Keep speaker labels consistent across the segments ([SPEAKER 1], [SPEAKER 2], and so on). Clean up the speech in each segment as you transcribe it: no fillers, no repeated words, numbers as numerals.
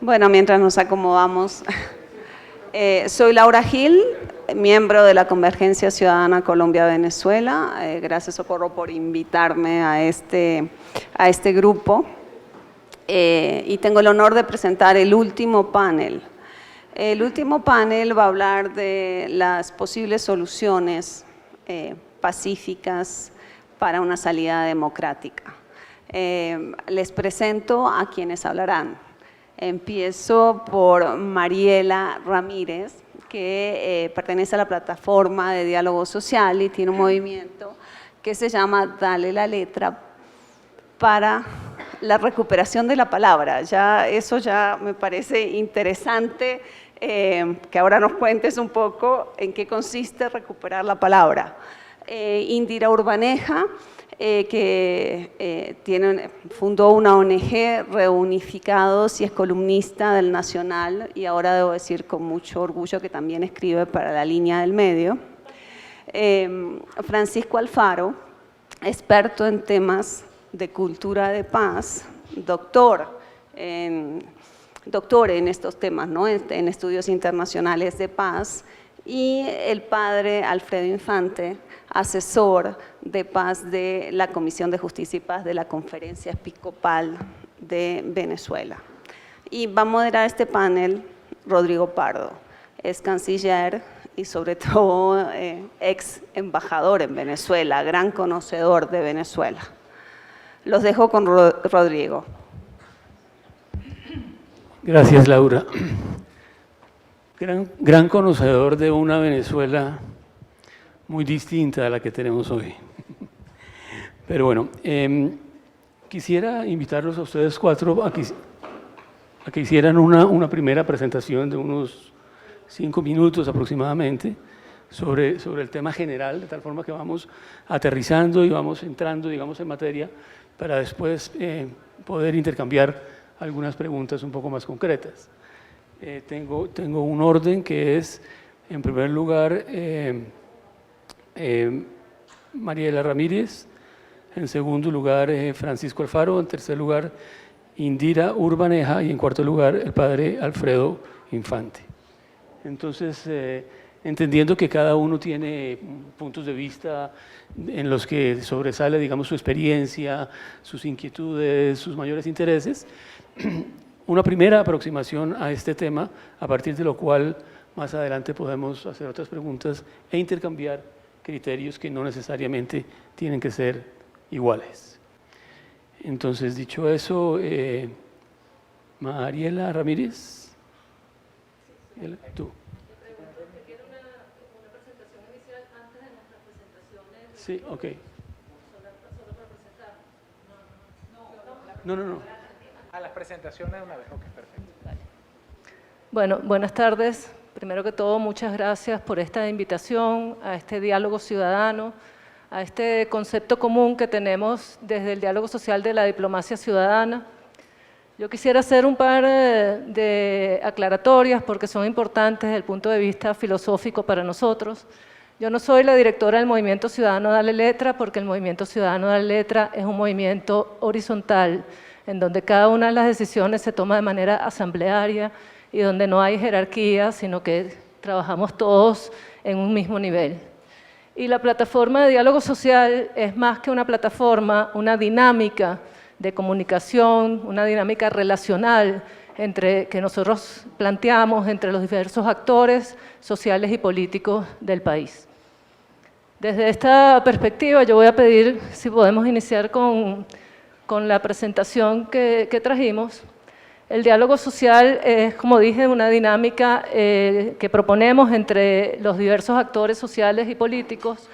[SPEAKER 1] Bueno, mientras nos acomodamos, soy Laura Gil, miembro de la Convergencia Ciudadana Colombia-Venezuela. Gracias, Socorro, por invitarme a este grupo. Y tengo el honor de presentar el último panel. El último panel va a hablar de las posibles soluciones pacíficas para una salida democrática. Les presento a quienes hablarán. Empiezo por Mariela Ramírez, que pertenece a la plataforma de diálogo social y tiene un movimiento que se llama Dale la Letra para la recuperación de la palabra. Eso ya me parece interesante, que ahora nos cuentes un poco en qué consiste recuperar la palabra. Indira Urbaneja, que fundó una ONG, Reunificados, y es columnista del Nacional, y ahora debo decir con mucho orgullo que también escribe para La Línea del Medio. Francisco Alfaro, experto en temas de cultura de paz, doctor en estos temas, ¿no? En estudios internacionales de paz, y el padre Alfredo Infante, asesor de paz de la Comisión de Justicia y Paz de la Conferencia Episcopal de Venezuela. Y va a moderar este panel Rodrigo Pardo, es canciller y sobre todo ex embajador en Venezuela, gran conocedor de Venezuela. Los dejo con Rodrigo.
[SPEAKER 2] Gracias, Laura. Gran conocedor de una Venezuela muy distinta a la que tenemos hoy. Pero bueno, quisiera invitarlos a ustedes cuatro a que hicieran una primera presentación de unos 5 minutos aproximadamente sobre el tema general, de tal forma que vamos aterrizando y vamos entrando, digamos, en materia, para después poder intercambiar algunas preguntas un poco más concretas. Tengo un orden que es, en primer lugar, Mariela Ramírez, en segundo lugar Francisco Alfaro, en tercer lugar Indira Urbaneja y en cuarto lugar el padre Alfredo Infante. Entonces, entendiendo que cada uno tiene puntos de vista en los que sobresale, digamos, su experiencia, sus inquietudes, sus mayores intereses, una primera aproximación a este tema, a partir de lo cual más adelante podemos hacer otras preguntas e intercambiar criterios que no necesariamente tienen que ser iguales. Entonces, dicho eso, Mariela Ramírez, tú.
[SPEAKER 3] Una presentación inicial antes de nuestras presentaciones.
[SPEAKER 2] Sí, ok.
[SPEAKER 3] Solo para presentar.
[SPEAKER 2] No.
[SPEAKER 4] A las presentaciones de una vez, ok, perfecto.
[SPEAKER 3] Vale. Bueno, buenas tardes. Primero que todo, muchas gracias por esta invitación a este diálogo ciudadano, a este concepto común que tenemos desde el diálogo social de la diplomacia ciudadana. Yo quisiera hacer un par de aclaratorias porque son importantes desde el punto de vista filosófico para nosotros. Yo no soy la directora del Movimiento Ciudadano Dale Letra, porque el Movimiento Ciudadano Dale Letra es un movimiento horizontal, en donde cada una de las decisiones se toma de manera asamblearia y donde no hay jerarquía, sino que trabajamos todos en un mismo nivel. Y la plataforma de diálogo social es más que una plataforma, una dinámica de comunicación, una dinámica relacional que nosotros planteamos entre los diversos actores sociales y políticos del país. Desde esta perspectiva, yo voy a pedir si podemos iniciar con la presentación que trajimos. El diálogo social es, como dije, una dinámica que proponemos entre los diversos actores sociales y políticos,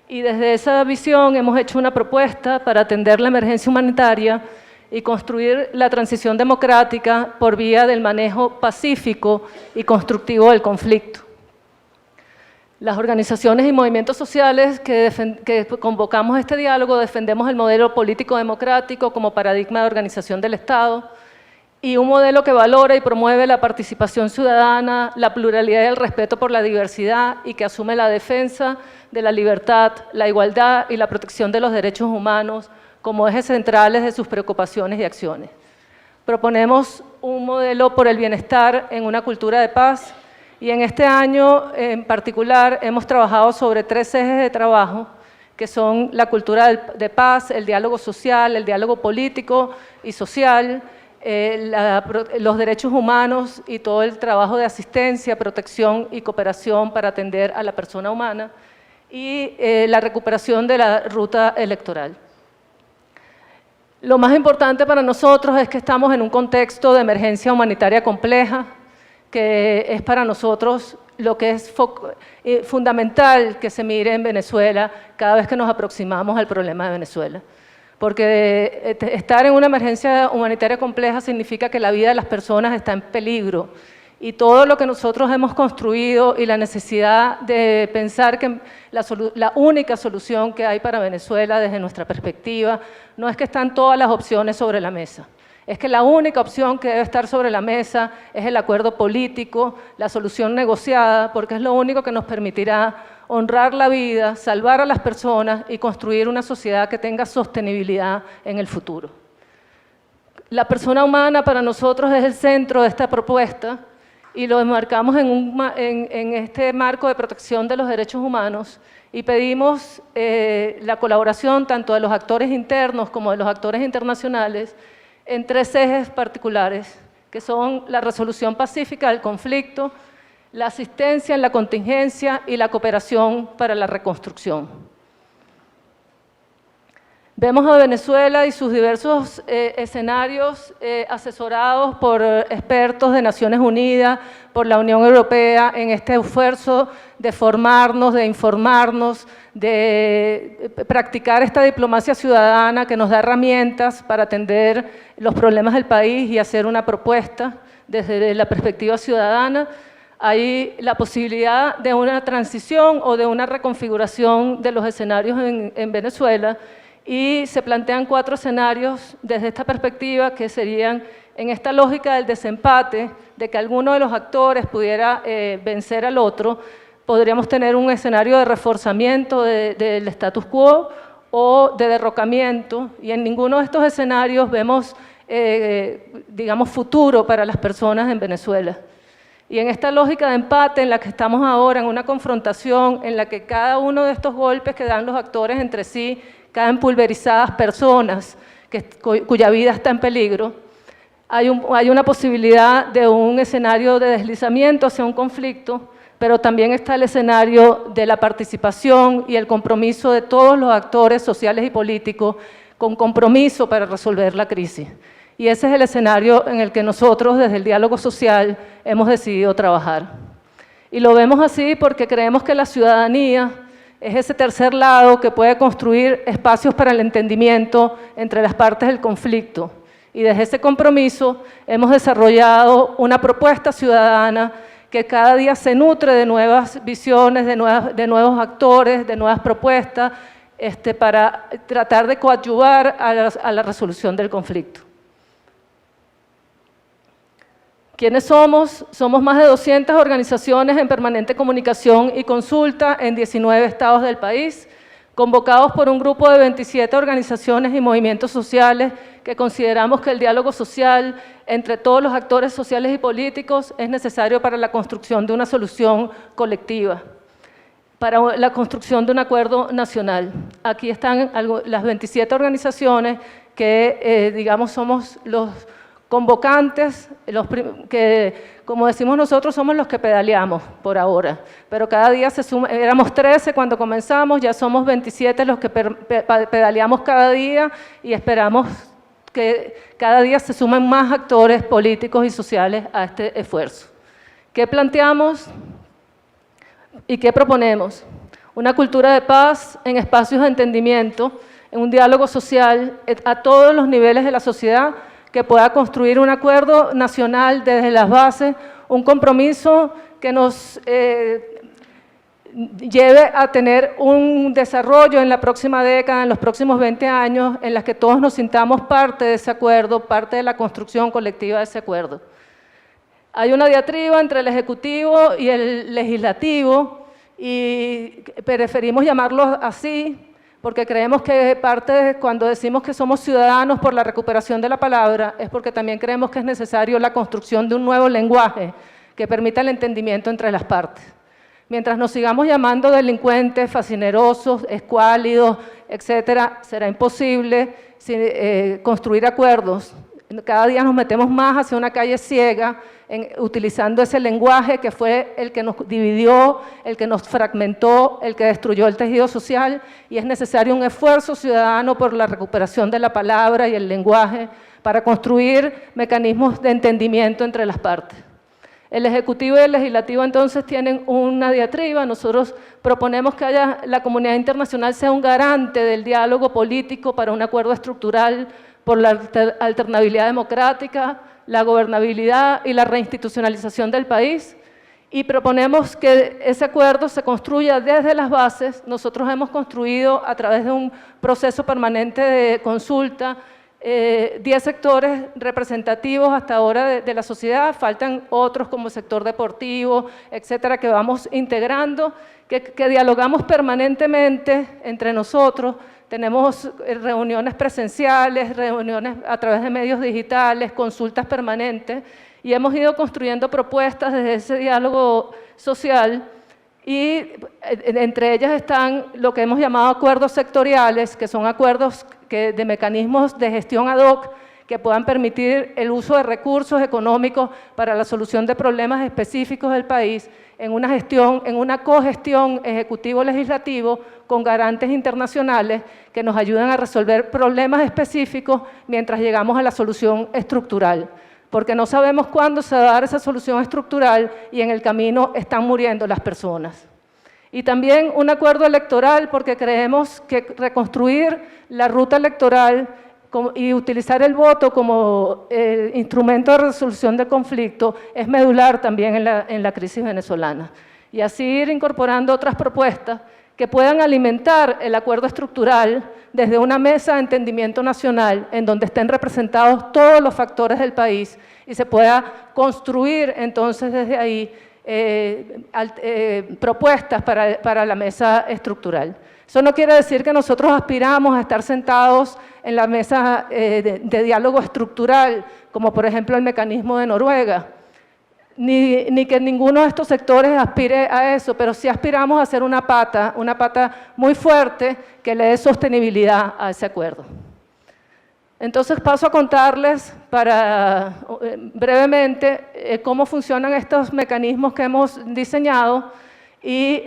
[SPEAKER 3] y desde esa visión hemos hecho una propuesta para atender la emergencia humanitaria y construir la transición democrática por vía del manejo pacífico y constructivo del conflicto. Las organizaciones y movimientos sociales que convocamos este diálogo defendemos el modelo político democrático como paradigma de organización del Estado y un modelo que valora y promueve la participación ciudadana, la pluralidad y el respeto por la diversidad y que asume la defensa de la libertad, la igualdad y la protección de los derechos humanos como ejes centrales de sus preocupaciones y acciones. Proponemos un modelo por el bienestar en una cultura de paz, y en este año en particular hemos trabajado sobre 3 ejes de trabajo, que son la cultura de paz, el diálogo social, el diálogo político y social, los derechos humanos y todo el trabajo de asistencia, protección y cooperación para atender a la persona humana, y la recuperación de la ruta electoral. Lo más importante para nosotros es que estamos en un contexto de emergencia humanitaria compleja, que es para nosotros lo que es fundamental que se mire en Venezuela cada vez que nos aproximamos al problema de Venezuela. Porque estar en una emergencia humanitaria compleja significa que la vida de las personas está en peligro. Y todo lo que nosotros hemos construido y la necesidad de pensar que la única solución que hay para Venezuela desde nuestra perspectiva no es que están todas las opciones sobre la mesa. Es que la única opción que debe estar sobre la mesa es el acuerdo político, la solución negociada, porque es lo único que nos permitirá honrar la vida, salvar a las personas y construir una sociedad que tenga sostenibilidad en el futuro. La persona humana para nosotros es el centro de esta propuesta y lo enmarcamos en este marco de protección de los derechos humanos y pedimos la colaboración tanto de los actores internos como de los actores internacionales en 3 ejes particulares, que son la resolución pacífica del conflicto, la asistencia en la contingencia y la cooperación para la reconstrucción. Vemos a Venezuela y sus diversos escenarios asesorados por expertos de Naciones Unidas, por la Unión Europea, en este esfuerzo de formarnos, de informarnos, de practicar esta diplomacia ciudadana que nos da herramientas para atender los problemas del país y hacer una propuesta desde la perspectiva ciudadana. Hay la posibilidad de una transición o de una reconfiguración de los escenarios en Venezuela, y se plantean 4 escenarios desde esta perspectiva que serían en esta lógica del desempate, de que alguno de los actores pudiera vencer al otro. Podríamos tener un escenario de reforzamiento del status quo o de derrocamiento, y en ninguno de estos escenarios vemos, digamos, futuro para las personas en Venezuela. Y en esta lógica de empate en la que estamos ahora, en una confrontación en la que cada uno de estos golpes que dan los actores entre sí caen pulverizadas personas cuya vida está en peligro, hay una posibilidad de un escenario de deslizamiento hacia un conflicto, pero también está el escenario de la participación y el compromiso de todos los actores sociales y políticos con compromiso para resolver la crisis. Y ese es el escenario en el que nosotros, desde el diálogo social, hemos decidido trabajar. Y lo vemos así porque creemos que la ciudadanía es ese tercer lado que puede construir espacios para el entendimiento entre las partes del conflicto. Y desde ese compromiso hemos desarrollado una propuesta ciudadana que cada día se nutre de nuevas visiones, de nuevos actores, de nuevas propuestas, para tratar de coadyuvar a la resolución del conflicto. ¿Quiénes somos? Somos más de 200 organizaciones en permanente comunicación y consulta en 19 estados del país, convocados por un grupo de 27 organizaciones y movimientos sociales que consideramos que el diálogo social entre todos los actores sociales y políticos es necesario para la construcción de una solución colectiva, para la construcción de un acuerdo nacional. Aquí están las 27 organizaciones que, digamos, somos los convocantes, que, como decimos nosotros, somos los que pedaleamos por ahora, pero cada día se suma, éramos 13 cuando comenzamos, ya somos 27 los que pedaleamos cada día y esperamos que cada día se sumen más actores políticos y sociales a este esfuerzo. ¿Qué planteamos y qué proponemos? Una cultura de paz en espacios de entendimiento, en un diálogo social a todos los niveles de la sociedad, que pueda construir un acuerdo nacional desde las bases, un compromiso que nos lleve a tener un desarrollo en la próxima década, en los próximos 20 años, en las que todos nos sintamos parte de ese acuerdo, parte de la construcción colectiva de ese acuerdo. Hay una diatriba entre el Ejecutivo y el Legislativo, y preferimos llamarlo así, porque creemos que cuando decimos que somos ciudadanos por la recuperación de la palabra, es porque también creemos que es necesario la construcción de un nuevo lenguaje que permita el entendimiento entre las partes. Mientras nos sigamos llamando delincuentes, fascinerosos, escuálidos, etcétera, será imposible construir acuerdos. Cada día nos metemos más hacia una calle ciega, utilizando ese lenguaje que fue el que nos dividió, el que nos fragmentó, el que destruyó el tejido social, y es necesario un esfuerzo ciudadano por la recuperación de la palabra y el lenguaje para construir mecanismos de entendimiento entre las partes. El Ejecutivo y el Legislativo entonces tienen una diatriba. Nosotros proponemos que la comunidad internacional sea un garante del diálogo político para un acuerdo estructural por la alternabilidad democrática, la gobernabilidad y la reinstitucionalización del país, y proponemos que ese acuerdo se construya desde las bases. Nosotros hemos construido a través de un proceso permanente de consulta 10 sectores representativos hasta ahora de la sociedad, faltan otros como el sector deportivo, etcétera, que vamos integrando, que dialogamos permanentemente entre nosotros. Tenemos reuniones presenciales, reuniones a través de medios digitales, consultas permanentes, y hemos ido construyendo propuestas desde ese diálogo social, y entre ellas están lo que hemos llamado acuerdos sectoriales, que son acuerdos de mecanismos de gestión ad hoc que puedan permitir el uso de recursos económicos para la solución de problemas específicos del país, en una cogestión ejecutivo-legislativo con garantes internacionales que nos ayuden a resolver problemas específicos mientras llegamos a la solución estructural, porque no sabemos cuándo se va a dar esa solución estructural y en el camino están muriendo las personas. Y también un acuerdo electoral, porque creemos que reconstruir la ruta electoral y utilizar el voto como instrumento de resolución de conflicto es medular también en la crisis venezolana. Y así ir incorporando otras propuestas que puedan alimentar el acuerdo estructural desde una mesa de entendimiento nacional en donde estén representados todos los factores del país y se pueda construir entonces desde ahí propuestas para la mesa estructural. Eso no quiere decir que nosotros aspiramos a estar sentados en la mesa de diálogo estructural, como por ejemplo el mecanismo de Noruega, ni que ninguno de estos sectores aspire a eso, pero sí aspiramos a hacer una pata muy fuerte que le dé sostenibilidad a ese acuerdo. Entonces paso a contarles brevemente cómo funcionan estos mecanismos que hemos diseñado y,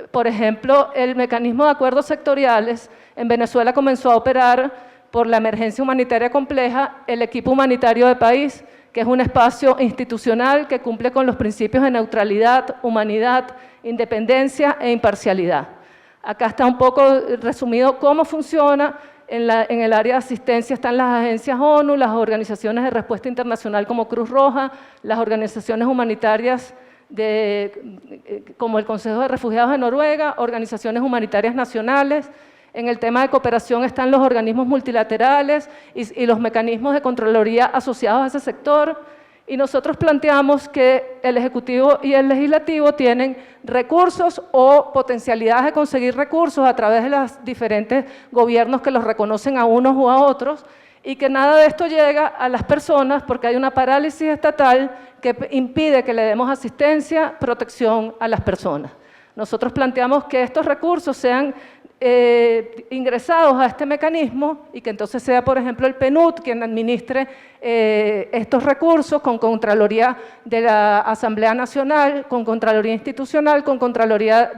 [SPEAKER 3] por ejemplo, el mecanismo de acuerdos sectoriales en Venezuela comenzó a operar por la emergencia humanitaria compleja, el equipo humanitario de país, que es un espacio institucional que cumple con los principios de neutralidad, humanidad, independencia e imparcialidad. Acá está un poco resumido cómo funciona. En el área de asistencia están las agencias ONU, las organizaciones de respuesta internacional como Cruz Roja, las organizaciones humanitarias como el Consejo de Refugiados de Noruega, organizaciones humanitarias nacionales. En el tema de cooperación están los organismos multilaterales y los mecanismos de Contraloría asociados a ese sector. Y nosotros planteamos que el Ejecutivo y el Legislativo tienen recursos o potencialidades de conseguir recursos a través de los diferentes gobiernos que los reconocen a unos u a otros, y que nada de esto llega a las personas porque hay una parálisis estatal que impide que le demos asistencia, protección a las personas. Nosotros planteamos que estos recursos sean ingresados a este mecanismo y que entonces sea, por ejemplo, el PNUD quien administre estos recursos con Contraloría de la Asamblea Nacional, con Contraloría Institucional, con Contraloría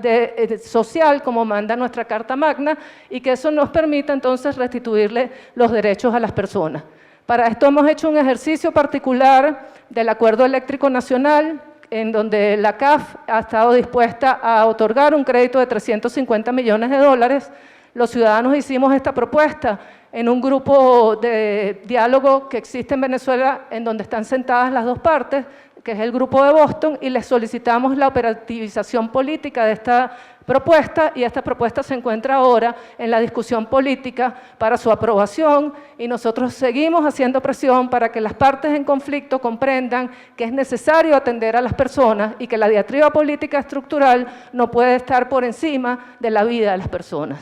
[SPEAKER 3] Social, como manda nuestra Carta Magna, y que eso nos permita entonces restituirle los derechos a las personas. Para esto hemos hecho un ejercicio particular del Acuerdo Eléctrico Nacional, en donde la CAF ha estado dispuesta a otorgar un crédito de $350 millones. Los ciudadanos hicimos esta propuesta en un grupo de diálogo que existe en Venezuela, en donde están sentadas las dos partes, que es el grupo de Boston, y les solicitamos la operativización política de esta propuesta, y esta propuesta se encuentra ahora en la discusión política para su aprobación, y nosotros seguimos haciendo presión para que las partes en conflicto comprendan que es necesario atender a las personas y que la diatriba política estructural no puede estar por encima de la vida de las personas.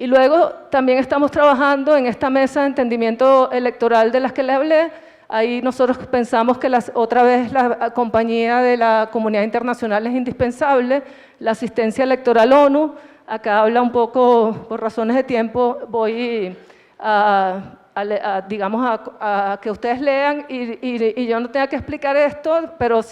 [SPEAKER 3] Y luego también estamos trabajando en esta mesa de entendimiento electoral de las que le hablé. Ahí nosotros pensamos que otra vez la compañía de la comunidad internacional es indispensable, la asistencia electoral ONU. Acá habla un poco, por razones de tiempo, voy digamos, a que ustedes lean y yo no tenga que explicar esto, pero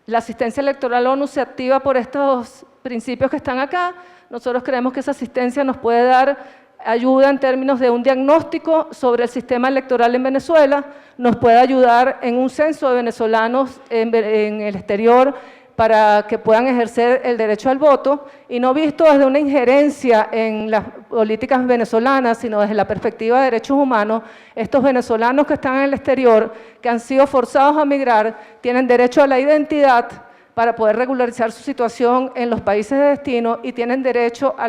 [SPEAKER 3] la asistencia electoral ONU se activa por estos principios que están acá. Nosotros creemos que esa asistencia nos puede dar ayuda en términos de un diagnóstico sobre el sistema electoral en Venezuela, nos puede ayudar en un censo de venezolanos en el exterior para que puedan ejercer el derecho al voto, y no visto desde una injerencia en las políticas venezolanas, sino desde la perspectiva de derechos humanos. Estos venezolanos que están en el exterior, que han sido forzados a migrar, tienen derecho a la identidad para poder regularizar su situación en los países de destino y tienen derecho a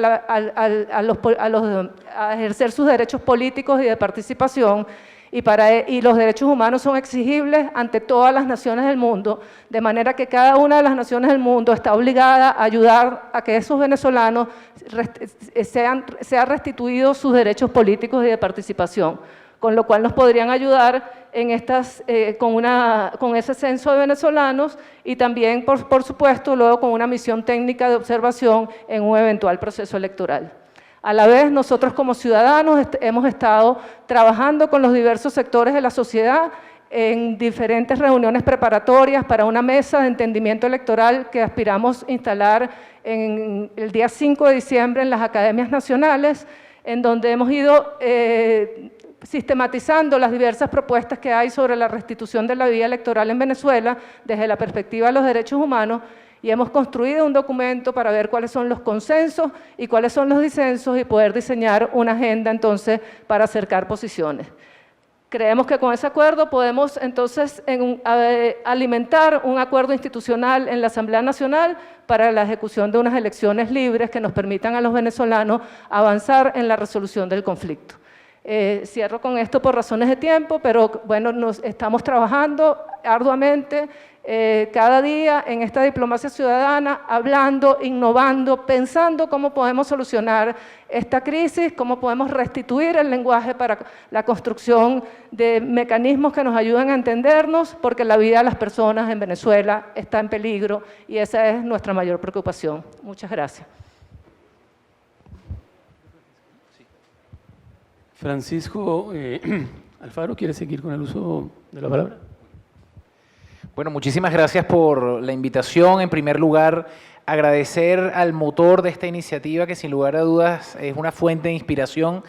[SPEAKER 3] ejercer sus derechos políticos y de participación, y los derechos humanos son exigibles ante todas las naciones del mundo, de manera que cada una de las naciones del mundo está obligada a ayudar a que esos venezolanos sean restituidos sus derechos políticos y de participación, con lo cual nos podrían ayudar en con ese censo de venezolanos y también, por supuesto, luego con una misión técnica de observación en un eventual proceso electoral. A la vez, nosotros como ciudadanos hemos estado trabajando con los diversos sectores de la sociedad en diferentes reuniones preparatorias para una mesa de entendimiento electoral que aspiramos instalar en el día 5 de diciembre en las academias nacionales, en donde hemos ido sistematizando las diversas propuestas que hay sobre la restitución de la vida electoral en Venezuela desde la perspectiva de los derechos humanos, y hemos construido un documento para ver cuáles son los consensos y cuáles son los disensos y poder diseñar una agenda entonces para acercar posiciones. Creemos que con ese acuerdo podemos entonces alimentar un acuerdo institucional en la Asamblea Nacional para la ejecución de unas elecciones libres que nos permitan a los venezolanos avanzar en la resolución del conflicto. Cierro con esto por razones de tiempo, pero bueno, estamos trabajando arduamente cada día en esta diplomacia ciudadana, hablando, innovando, pensando cómo podemos solucionar esta crisis, cómo podemos restituir el lenguaje para la construcción de mecanismos que nos ayuden a entendernos, porque la vida de las personas en Venezuela está en peligro y esa es nuestra mayor preocupación. Muchas gracias.
[SPEAKER 2] Francisco Alfaro, ¿quiere seguir con el uso de la palabra?
[SPEAKER 4] Bueno, muchísimas gracias por la invitación. En primer lugar, agradecer al motor de esta iniciativa, que sin lugar a dudas es una fuente de inspiración,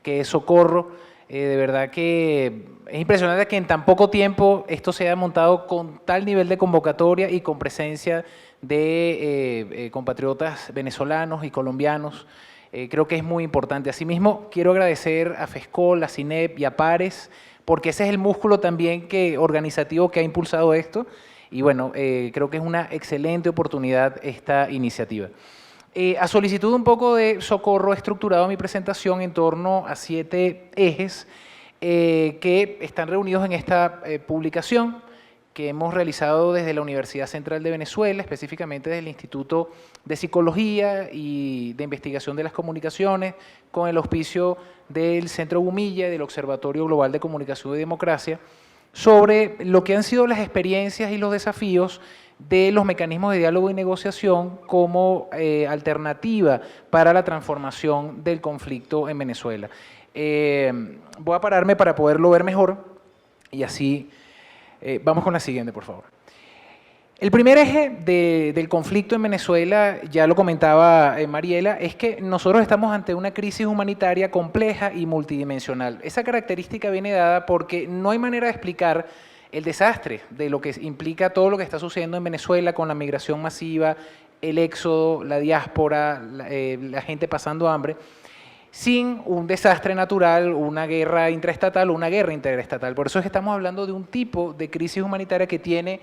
[SPEAKER 4] que es Socorro. De verdad que es impresionante que en tan poco tiempo esto se haya montado con tal nivel de convocatoria y con presencia de compatriotas venezolanos y colombianos. Creo que es muy importante. Asimismo, quiero agradecer a FESCOL, a CINEP y a PARES, porque ese es el músculo también organizativo que ha impulsado esto. Y bueno, creo que es una excelente oportunidad esta iniciativa. A solicitud un poco de Socorro, he estructurado mi presentación en torno a 7 ejes que están reunidos en esta publicación que hemos realizado desde la Universidad Central de Venezuela, específicamente desde el Instituto de Psicología y de Investigación de las Comunicaciones, con el auspicio del Centro Gumilla y del Observatorio Global de Comunicación y Democracia, sobre lo que han sido las experiencias y los desafíos de los mecanismos de diálogo y negociación como alternativa para la transformación del conflicto en Venezuela. Voy a pararme para poderlo ver mejor y así vamos con la siguiente, por favor. El primer eje del conflicto en Venezuela, ya lo comentaba Mariela, es que nosotros estamos ante una crisis humanitaria compleja y multidimensional. Esa característica viene dada porque no hay manera de explicar el desastre de lo que implica todo lo que está sucediendo en Venezuela con la migración masiva, el éxodo, la diáspora, la gente pasando hambre, sin un desastre natural, una guerra intraestatal o una guerra interestatal. Por eso es que estamos hablando de un tipo de crisis humanitaria que tiene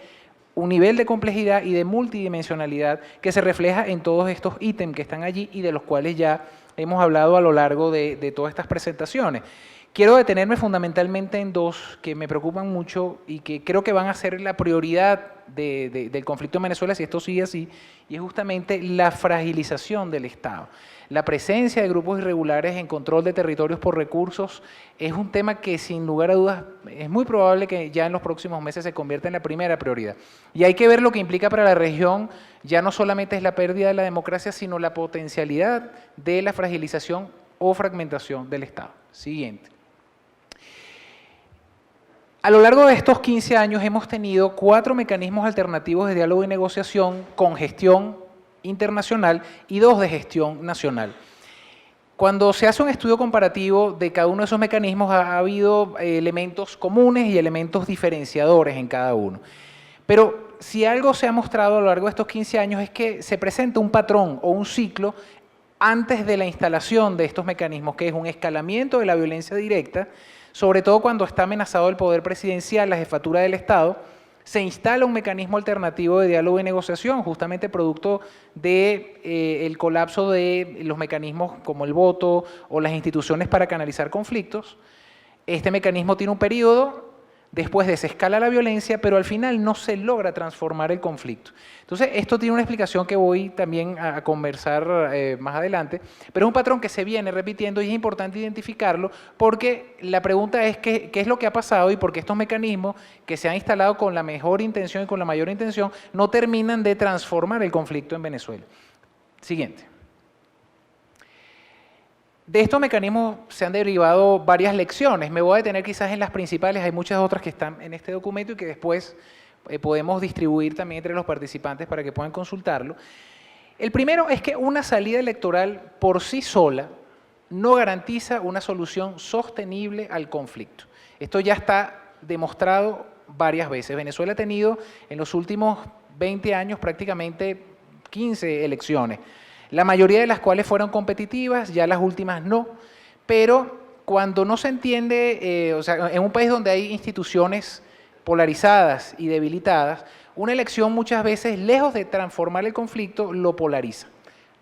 [SPEAKER 4] un nivel de complejidad y de multidimensionalidad que se refleja en todos estos ítems que están allí y de los cuales ya hemos hablado a lo largo de todas estas presentaciones, Quiero detenerme fundamentalmente en dos que me preocupan mucho y que creo que van a ser la prioridad del conflicto en Venezuela si esto sigue así, y es justamente la fragilización del Estado. La presencia de grupos irregulares en control de territorios por recursos es un tema que sin lugar a dudas es muy probable que ya en los próximos meses se convierta en la primera prioridad. Y hay que ver lo que implica para la región, ya no solamente es la pérdida de la democracia, sino la potencialidad de la fragilización o fragmentación del Estado. Siguiente. A lo largo de estos 15 años hemos tenido 4 mecanismos alternativos de diálogo y negociación con gestión internacional y 2 de gestión nacional. Cuando se hace un estudio comparativo de cada uno de esos mecanismos ha habido elementos comunes y elementos diferenciadores en cada uno. Pero si algo se ha mostrado a lo largo de estos 15 años es que se presenta un patrón o un ciclo antes de la instalación de estos mecanismos, que es un escalamiento de la violencia directa, sobre todo cuando está amenazado el poder presidencial, la jefatura del Estado, se instala un mecanismo alternativo de diálogo y negociación, justamente producto del colapso de los mecanismos como el voto o las instituciones para canalizar conflictos. Este mecanismo tiene un periodo, después desescala la violencia, pero al final no se logra transformar el conflicto. Entonces, esto tiene una explicación que voy también a conversar más adelante, pero es un patrón que se viene repitiendo y es importante identificarlo porque la pregunta es qué es lo que ha pasado y por qué estos mecanismos que se han instalado con la mejor intención y con la mayor intención no terminan de transformar el conflicto en Venezuela. Siguiente. De estos mecanismos se han derivado varias lecciones. Me voy a detener quizás en las principales, hay muchas otras que están en este documento y que después podemos distribuir también entre los participantes para que puedan consultarlo. El primero es que una salida electoral por sí sola no garantiza una solución sostenible al conflicto. Esto ya está demostrado varias veces. Venezuela ha tenido en los últimos 20 años prácticamente 15 elecciones, la mayoría de las cuales fueron competitivas, ya las últimas no, pero cuando no se entiende, o sea, en un país donde hay instituciones polarizadas y debilitadas, una elección muchas veces, lejos de transformar el conflicto, lo polariza.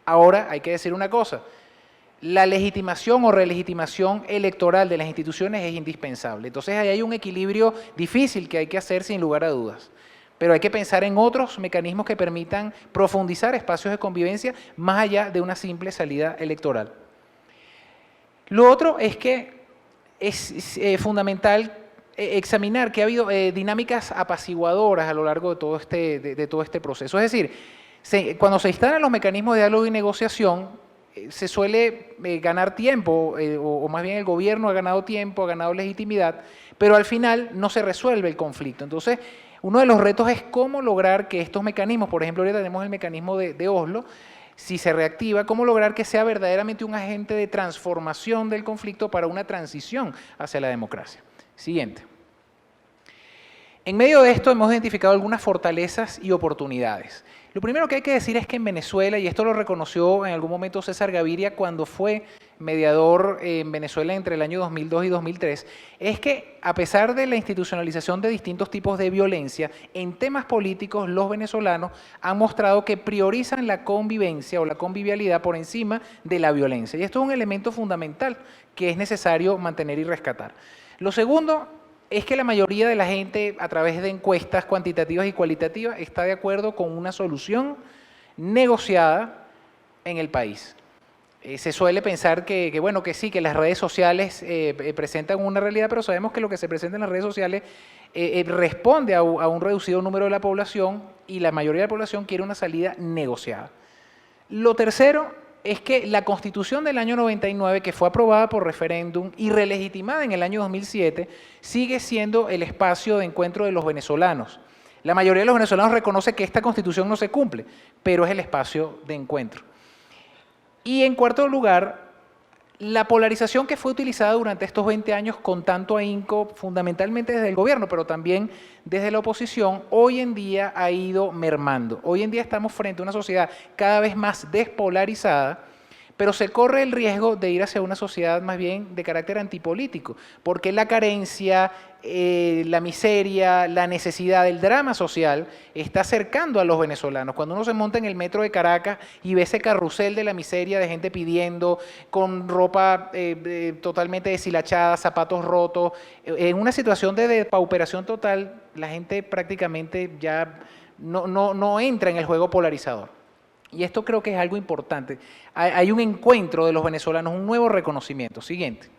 [SPEAKER 4] Ahora hay que decir una cosa, la legitimación o relegitimación electoral de las instituciones es indispensable, entonces ahí hay un equilibrio difícil que hay que hacer sin lugar a dudas. Pero hay que pensar en otros mecanismos que permitan profundizar espacios de convivencia más allá de una simple salida electoral. Lo otro es que es fundamental examinar que ha habido dinámicas apaciguadoras a lo largo de todo este proceso. Es decir, cuando se instalan los mecanismos de diálogo y negociación, se suele ganar tiempo, o más bien el gobierno ha ganado tiempo, ha ganado legitimidad, pero al final no se resuelve el conflicto. Entonces, uno de los retos es cómo lograr que estos mecanismos, por ejemplo, ahorita tenemos el mecanismo de Oslo, si se reactiva, cómo lograr que sea verdaderamente un agente de transformación del conflicto para una transición hacia la democracia. Siguiente. En medio de esto hemos identificado algunas fortalezas y oportunidades. Lo primero que hay que decir es que en Venezuela, y esto lo reconoció en algún momento César Gaviria cuando fue mediador en Venezuela entre el año 2002 y 2003, es que a pesar de la institucionalización de distintos tipos de violencia, en temas políticos los venezolanos han mostrado que priorizan la convivencia o la convivialidad por encima de la violencia. Y esto es un elemento fundamental que es necesario mantener y rescatar. Lo segundo es que la mayoría de la gente, a través de encuestas cuantitativas y cualitativas, está de acuerdo con una solución negociada en el país. Se suele pensar que sí, que las redes sociales presentan una realidad, pero sabemos que lo que se presenta en las redes sociales responde a un reducido número de la población y la mayoría de la población quiere una salida negociada. Lo tercero es que la Constitución del año 99, que fue aprobada por referéndum y relegitimada en el año 2007, sigue siendo el espacio de encuentro de los venezolanos. La mayoría de los venezolanos reconoce que esta Constitución no se cumple, pero es el espacio de encuentro. Y en cuarto lugar, la polarización que fue utilizada durante estos 20 años con tanto ahínco, fundamentalmente desde el gobierno, pero también desde la oposición, hoy en día ha ido mermando. Hoy en día estamos frente a una sociedad cada vez más despolarizada, pero se corre el riesgo de ir hacia una sociedad más bien de carácter antipolítico, porque la carencia, la miseria, la necesidad, el drama social está acercando a los venezolanos. Cuando uno se monta en el metro de Caracas y ve ese carrusel de la miseria, de gente pidiendo, con ropa totalmente deshilachada, zapatos rotos, en una situación de depauperación total, la gente prácticamente ya no entra en el juego polarizador. Y esto creo que es algo importante. Hay un encuentro de los venezolanos, un nuevo reconocimiento. Siguiente.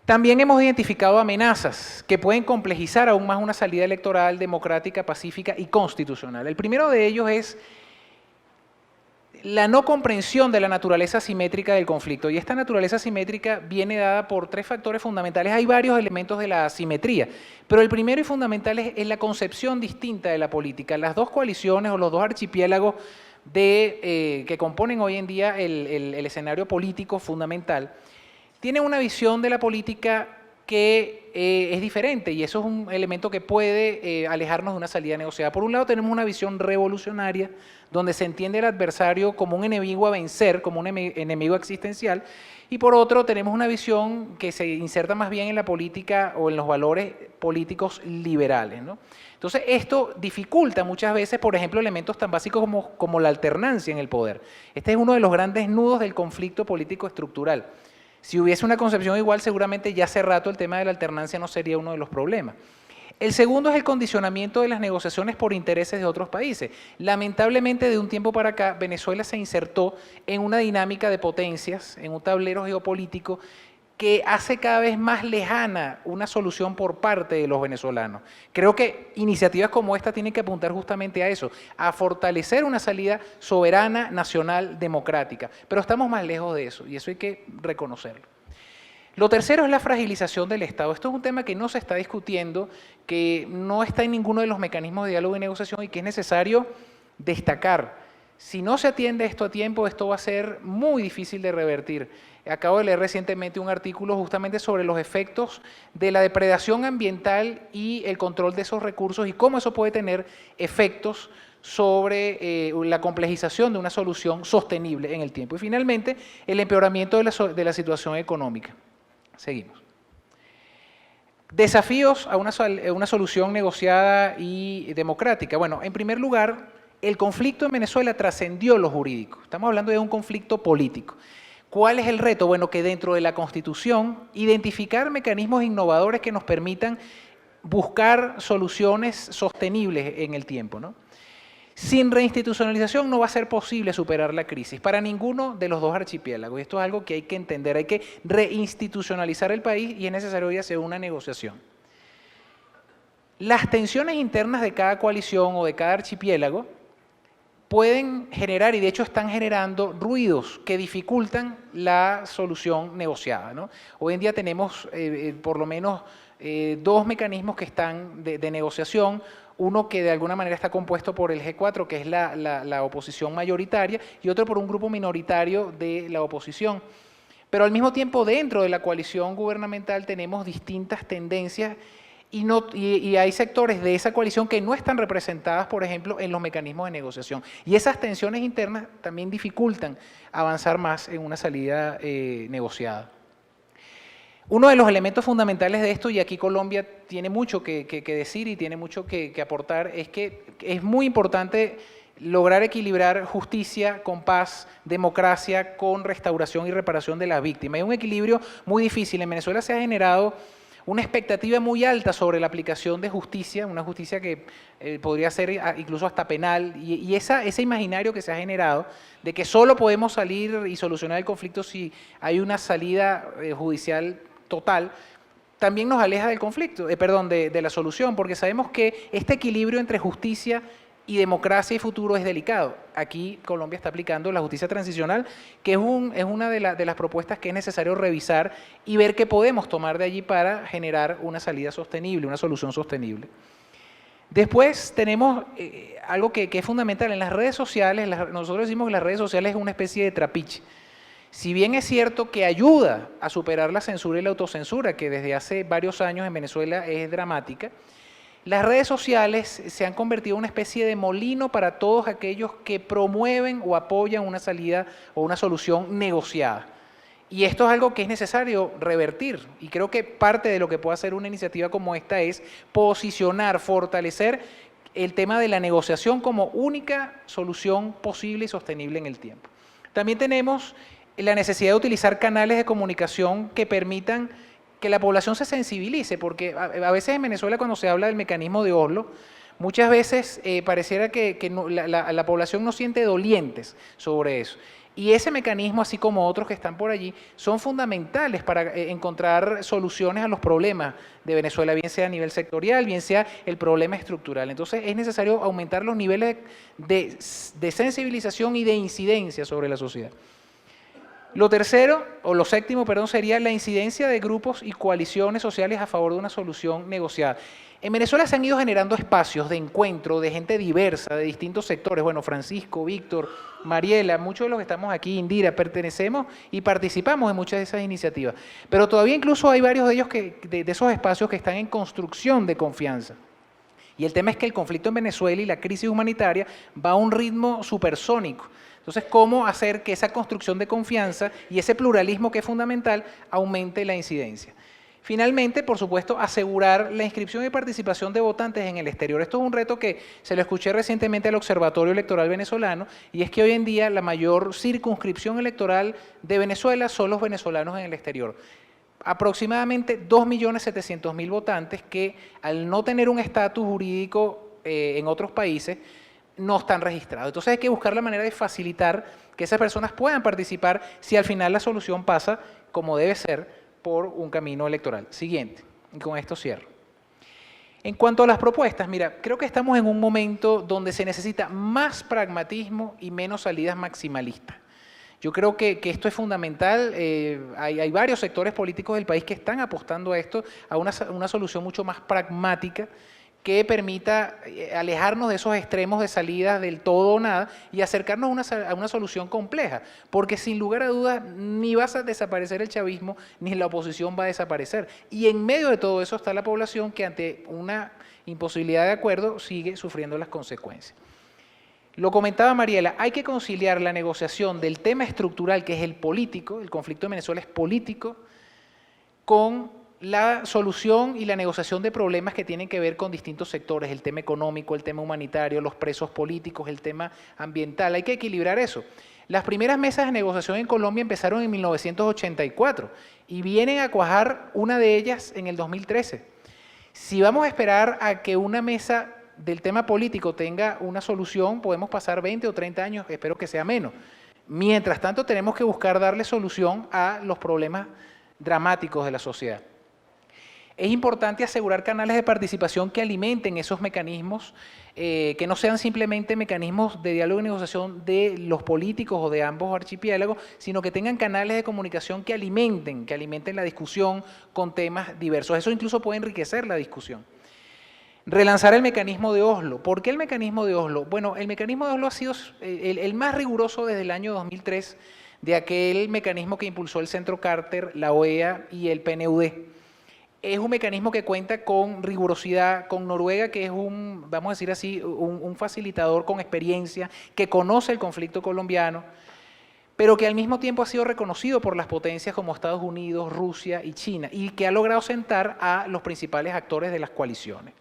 [SPEAKER 4] También hemos identificado amenazas que pueden complejizar aún más una salida electoral democrática, pacífica y constitucional. El primero de ellos es la no comprensión de la naturaleza asimétrica del conflicto. Y esta naturaleza asimétrica viene dada por tres factores fundamentales. Hay varios elementos de la asimetría, pero el primero y fundamental es la concepción distinta de la política. Las dos coaliciones o los dos archipiélagos que componen hoy en día el escenario político fundamental tienen una visión de la política que es diferente, y eso es un elemento que puede alejarnos de una salida negociada. Por un lado tenemos una visión revolucionaria, donde se entiende el adversario como un enemigo a vencer, como un enemigo existencial, y por otro tenemos una visión que se inserta más bien en la política o en los valores políticos liberales, ¿no? Entonces esto dificulta muchas veces, por ejemplo, elementos tan básicos como la alternancia en el poder. Este es uno de los grandes nudos del conflicto político estructural. Si hubiese una concepción igual, seguramente ya hace rato el tema de la alternancia no sería uno de los problemas. El segundo es el condicionamiento de las negociaciones por intereses de otros países. Lamentablemente, de un tiempo para acá, Venezuela se insertó en una dinámica de potencias, en un tablero geopolítico que hace cada vez más lejana una solución por parte de los venezolanos. Creo que iniciativas como esta tienen que apuntar justamente a eso, a fortalecer una salida soberana, nacional, democrática. Pero estamos más lejos de eso, y eso hay que reconocerlo. Lo tercero es la fragilización del Estado. Esto es un tema que no se está discutiendo, que no está en ninguno de los mecanismos de diálogo y negociación y que es necesario destacar. Si no se atiende esto a tiempo, esto va a ser muy difícil de revertir. Acabo de leer recientemente un artículo justamente sobre los efectos de la depredación ambiental y el control de esos recursos y cómo eso puede tener efectos sobre la complejización de una solución sostenible en el tiempo. Y finalmente, el empeoramiento de la situación económica. Seguimos. Desafíos a una solución negociada y democrática. Bueno, en primer lugar, el conflicto en Venezuela trascendió lo jurídico. Estamos hablando de un conflicto político. ¿Cuál es el reto? Bueno, que dentro de la Constitución, identificar mecanismos innovadores que nos permitan buscar soluciones sostenibles en el tiempo, ¿no? Sin reinstitucionalización no va a ser posible superar la crisis para ninguno de los dos archipiélagos. Esto es algo que hay que entender, hay que reinstitucionalizar el país y es necesario ir hacia una negociación. Las tensiones internas de cada coalición o de cada archipiélago pueden generar, y de hecho están generando, ruidos que dificultan la solución negociada, ¿no? Hoy en día tenemos por lo menos dos mecanismos que están de negociación. Uno que de alguna manera está compuesto por el G4, que es la oposición mayoritaria, y otro por un grupo minoritario de la oposición. Pero al mismo tiempo, dentro de la coalición gubernamental tenemos distintas tendencias y hay sectores de esa coalición que no están representadas, por ejemplo, en los mecanismos de negociación. Y esas tensiones internas también dificultan avanzar más en una salida negociada. Uno de los elementos fundamentales de esto, y aquí Colombia tiene mucho que decir y tiene mucho que aportar, es que es muy importante lograr equilibrar justicia con paz, democracia con restauración y reparación de las víctimas. Es un equilibrio muy difícil. En Venezuela se ha generado una expectativa muy alta sobre la aplicación de justicia, una justicia que podría ser incluso hasta penal, y ese imaginario que se ha generado de que solo podemos salir y solucionar el conflicto si hay una salida judicial total, también nos aleja del conflicto, de la solución, porque sabemos que este equilibrio entre justicia y democracia y futuro es delicado. Aquí Colombia está aplicando la justicia transicional, que es una de las propuestas que es necesario revisar y ver qué podemos tomar de allí para generar una salida sostenible, una solución sostenible. Después tenemos algo que es fundamental en las redes sociales. Nosotros decimos que las redes sociales es una especie de trapiche. Si bien es cierto que ayuda a superar la censura y la autocensura, que desde hace varios años en Venezuela es dramática, Las redes sociales se han convertido en una especie de molino para todos aquellos que promueven o apoyan una salida o una solución negociada. Y esto es algo que es necesario revertir, y creo que parte de lo que puede hacer una iniciativa como esta es posicionar, fortalecer el tema de la negociación como única solución posible y sostenible en el tiempo. También tenemos la necesidad de utilizar canales de comunicación que permitan que la población se sensibilice, porque a veces en Venezuela cuando se habla del mecanismo de Oslo, muchas veces pareciera que la población no siente dolientes sobre eso. Y ese mecanismo, así como otros que están por allí, son fundamentales para encontrar soluciones a los problemas de Venezuela, bien sea a nivel sectorial, bien sea el problema estructural. Entonces es necesario aumentar los niveles de sensibilización y de incidencia sobre la sociedad. Lo tercero, o lo séptimo, perdón, sería la incidencia de grupos y coaliciones sociales a favor de una solución negociada. En Venezuela se han ido generando espacios de encuentro de gente diversa, de distintos sectores. Bueno, Francisco, Víctor, Mariela, muchos de los que estamos aquí, Indira, pertenecemos y participamos en muchas de esas iniciativas. Pero todavía incluso hay varios de ellos, de esos espacios que están en construcción de confianza. Y el tema es que el conflicto en Venezuela y la crisis humanitaria va a un ritmo supersónico. Entonces, ¿cómo hacer que esa construcción de confianza y ese pluralismo que es fundamental aumente la incidencia? Finalmente, por supuesto, asegurar la inscripción y participación de votantes en el exterior. Esto es un reto que se lo escuché recientemente al Observatorio Electoral Venezolano, y es que hoy en día la mayor circunscripción electoral de Venezuela son los venezolanos en el exterior. Aproximadamente 2.700.000 votantes que, al no tener un estatus jurídico en otros países, no están registrados. Entonces hay que buscar la manera de facilitar que esas personas puedan participar si al final la solución pasa, como debe ser, por un camino electoral. Siguiente, y con esto cierro. En cuanto a las propuestas, mira, creo que estamos en un momento donde se necesita más pragmatismo y menos salidas maximalistas. Yo creo que esto es fundamental. Hay varios sectores políticos del país que están apostando a esto, a una solución mucho más pragmática, que permita alejarnos de esos extremos de salida del todo o nada y acercarnos a una solución compleja, porque sin lugar a dudas ni va a desaparecer el chavismo, ni la oposición va a desaparecer. Y en medio de todo eso está la población que ante una imposibilidad de acuerdo sigue sufriendo las consecuencias. Lo comentaba Mariela, hay que conciliar la negociación del tema estructural, que es el político, el conflicto en Venezuela es político, con la solución y la negociación de problemas que tienen que ver con distintos sectores, el tema económico, el tema humanitario, los presos políticos, el tema ambiental. Hay que equilibrar eso. Las primeras mesas de negociación en Colombia empezaron en 1984 y vienen a cuajar una de ellas en el 2013. Si vamos a esperar a que una mesa del tema político tenga una solución, podemos pasar 20 o 30 años, espero que sea menos. Mientras tanto, tenemos que buscar darle solución a los problemas dramáticos de la sociedad. Es importante asegurar canales de participación que alimenten esos mecanismos, que no sean simplemente mecanismos de diálogo y negociación de los políticos o de ambos archipiélagos, sino que tengan canales de comunicación que alimenten la discusión con temas diversos. Eso incluso puede enriquecer la discusión. Relanzar el mecanismo de Oslo. ¿Por qué el mecanismo de Oslo? Bueno, el mecanismo de Oslo ha sido el más riguroso desde el año 2003, de aquel mecanismo que impulsó el Centro Carter, la OEA y el PNUD. Es un mecanismo que cuenta con rigurosidad, con Noruega, que es vamos a decir así, un facilitador con experiencia, que conoce el conflicto colombiano, pero que al mismo tiempo ha sido reconocido por las potencias como Estados Unidos, Rusia y China, y que ha logrado sentar a los principales actores de las coaliciones.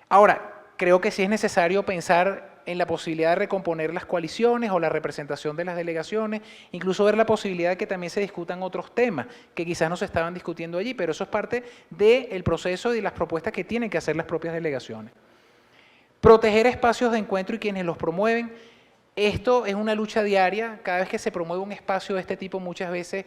[SPEAKER 4] Ahora, creo que sí es necesario pensar en la posibilidad de recomponer las coaliciones o la representación de las delegaciones, incluso ver la posibilidad de que también se discutan otros temas que quizás no se estaban discutiendo allí, pero eso es parte del proceso y de las propuestas que tienen que hacer las propias delegaciones. Proteger espacios de encuentro y quienes los promueven. Esto es una lucha diaria. Cada vez que se promueve un espacio de este tipo, muchas veces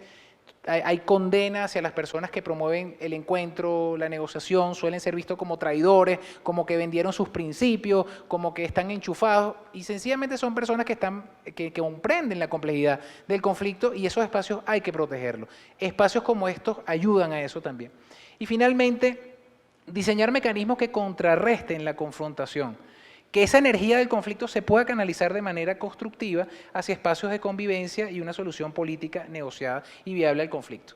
[SPEAKER 4] hay condena hacia las personas que promueven el encuentro, la negociación, suelen ser vistos como traidores, como que vendieron sus principios, como que están enchufados, y sencillamente son personas que comprenden la complejidad del conflicto, y esos espacios hay que protegerlos. Espacios como estos ayudan a eso también. Y finalmente, diseñar mecanismos que contrarresten la confrontación, que esa energía del conflicto se pueda canalizar de manera constructiva hacia espacios de convivencia y una solución política negociada y viable al conflicto.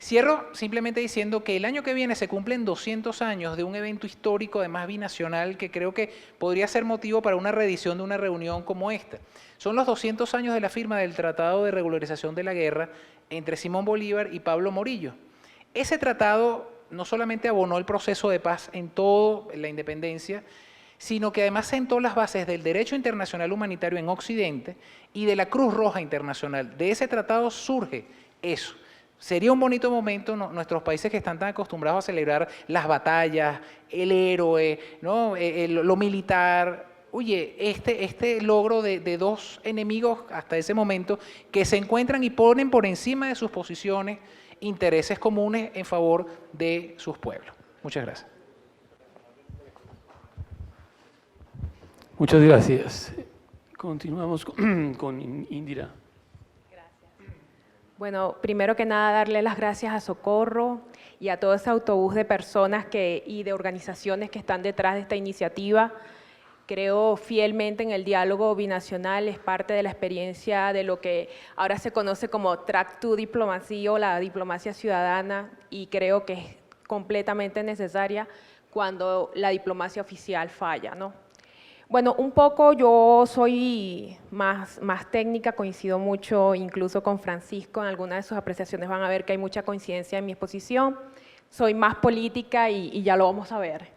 [SPEAKER 4] Cierro simplemente diciendo que el año que viene se cumplen 200 años de un evento histórico, además binacional, que creo que podría ser motivo para una reedición de una reunión como esta. Son los 200 años de la firma del Tratado de Regularización de la Guerra entre Simón Bolívar y Pablo Morillo. Ese tratado no solamente abonó el proceso de paz en toda la independencia, sino que además sentó las bases del derecho internacional humanitario en Occidente y de la Cruz Roja Internacional. De ese tratado surge eso. Sería un bonito momento, nuestros países que están tan acostumbrados a celebrar las batallas, el héroe, ¿no? Lo militar. Oye, este logro de dos enemigos hasta ese momento que se encuentran y ponen por encima de sus posiciones intereses comunes en favor de sus pueblos. Muchas gracias.
[SPEAKER 2] Muchas gracias. Continuamos con Indira.
[SPEAKER 5] Bueno, primero que nada, darle las gracias a Socorro y a todo ese autobús de personas y de organizaciones que están detrás de esta iniciativa. Creo fielmente en el diálogo binacional, es parte de la experiencia de lo que ahora se conoce como Track to Diplomacy o la diplomacia ciudadana, y creo que es completamente necesaria cuando la diplomacia oficial falla, ¿no? Bueno, un poco yo soy más técnica, coincido mucho incluso con Francisco, en algunas de sus apreciaciones van a ver que hay mucha coincidencia en mi exposición. Soy más política y ya lo vamos a ver.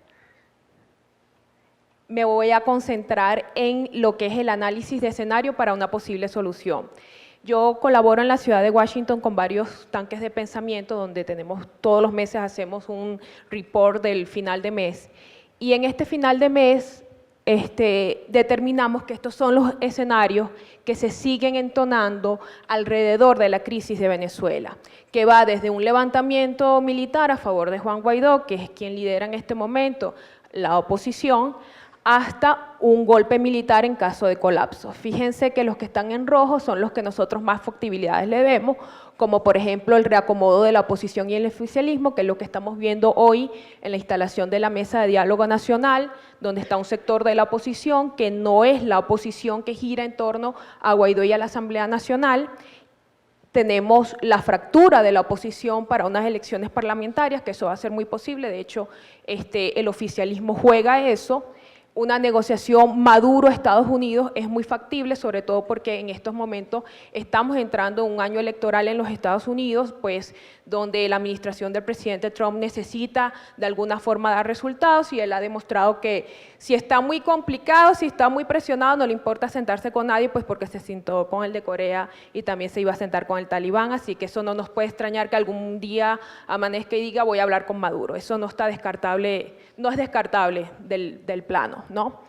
[SPEAKER 5] Me voy a concentrar en lo que es el análisis de escenario para una posible solución. Yo colaboro en la ciudad de Washington con varios tanques de pensamiento donde todos los meses hacemos un report del final de mes, y en este final de mes determinamos que estos son los escenarios que se siguen entonando alrededor de la crisis de Venezuela, que va desde un levantamiento militar a favor de Juan Guaidó, que es quien lidera en este momento la oposición, hasta un golpe militar en caso de colapso. Fíjense que los que están en rojo son los que nosotros más factibilidades le vemos, como por ejemplo el reacomodo de la oposición y el oficialismo, que es lo que estamos viendo hoy en la instalación de la Mesa de Diálogo Nacional, donde está un sector de la oposición que no es la oposición que gira en torno a Guaidó y a la Asamblea Nacional. Tenemos la fractura de la oposición para unas elecciones parlamentarias, que eso va a ser muy posible, de hecho el oficialismo juega eso. Una negociación Maduro-Estados Unidos es muy factible, sobre todo porque en estos momentos estamos entrando en un año electoral en los Estados Unidos, pues donde la administración del presidente Trump necesita de alguna forma dar resultados, y él ha demostrado que si está muy complicado, si está muy presionado, no le importa sentarse con nadie, pues porque se sentó con el de Corea y también se iba a sentar con el talibán, así que eso no nos puede extrañar que algún día amanezca y diga voy a hablar con Maduro. Eso no está descartable, no es descartable del plano, ¿no?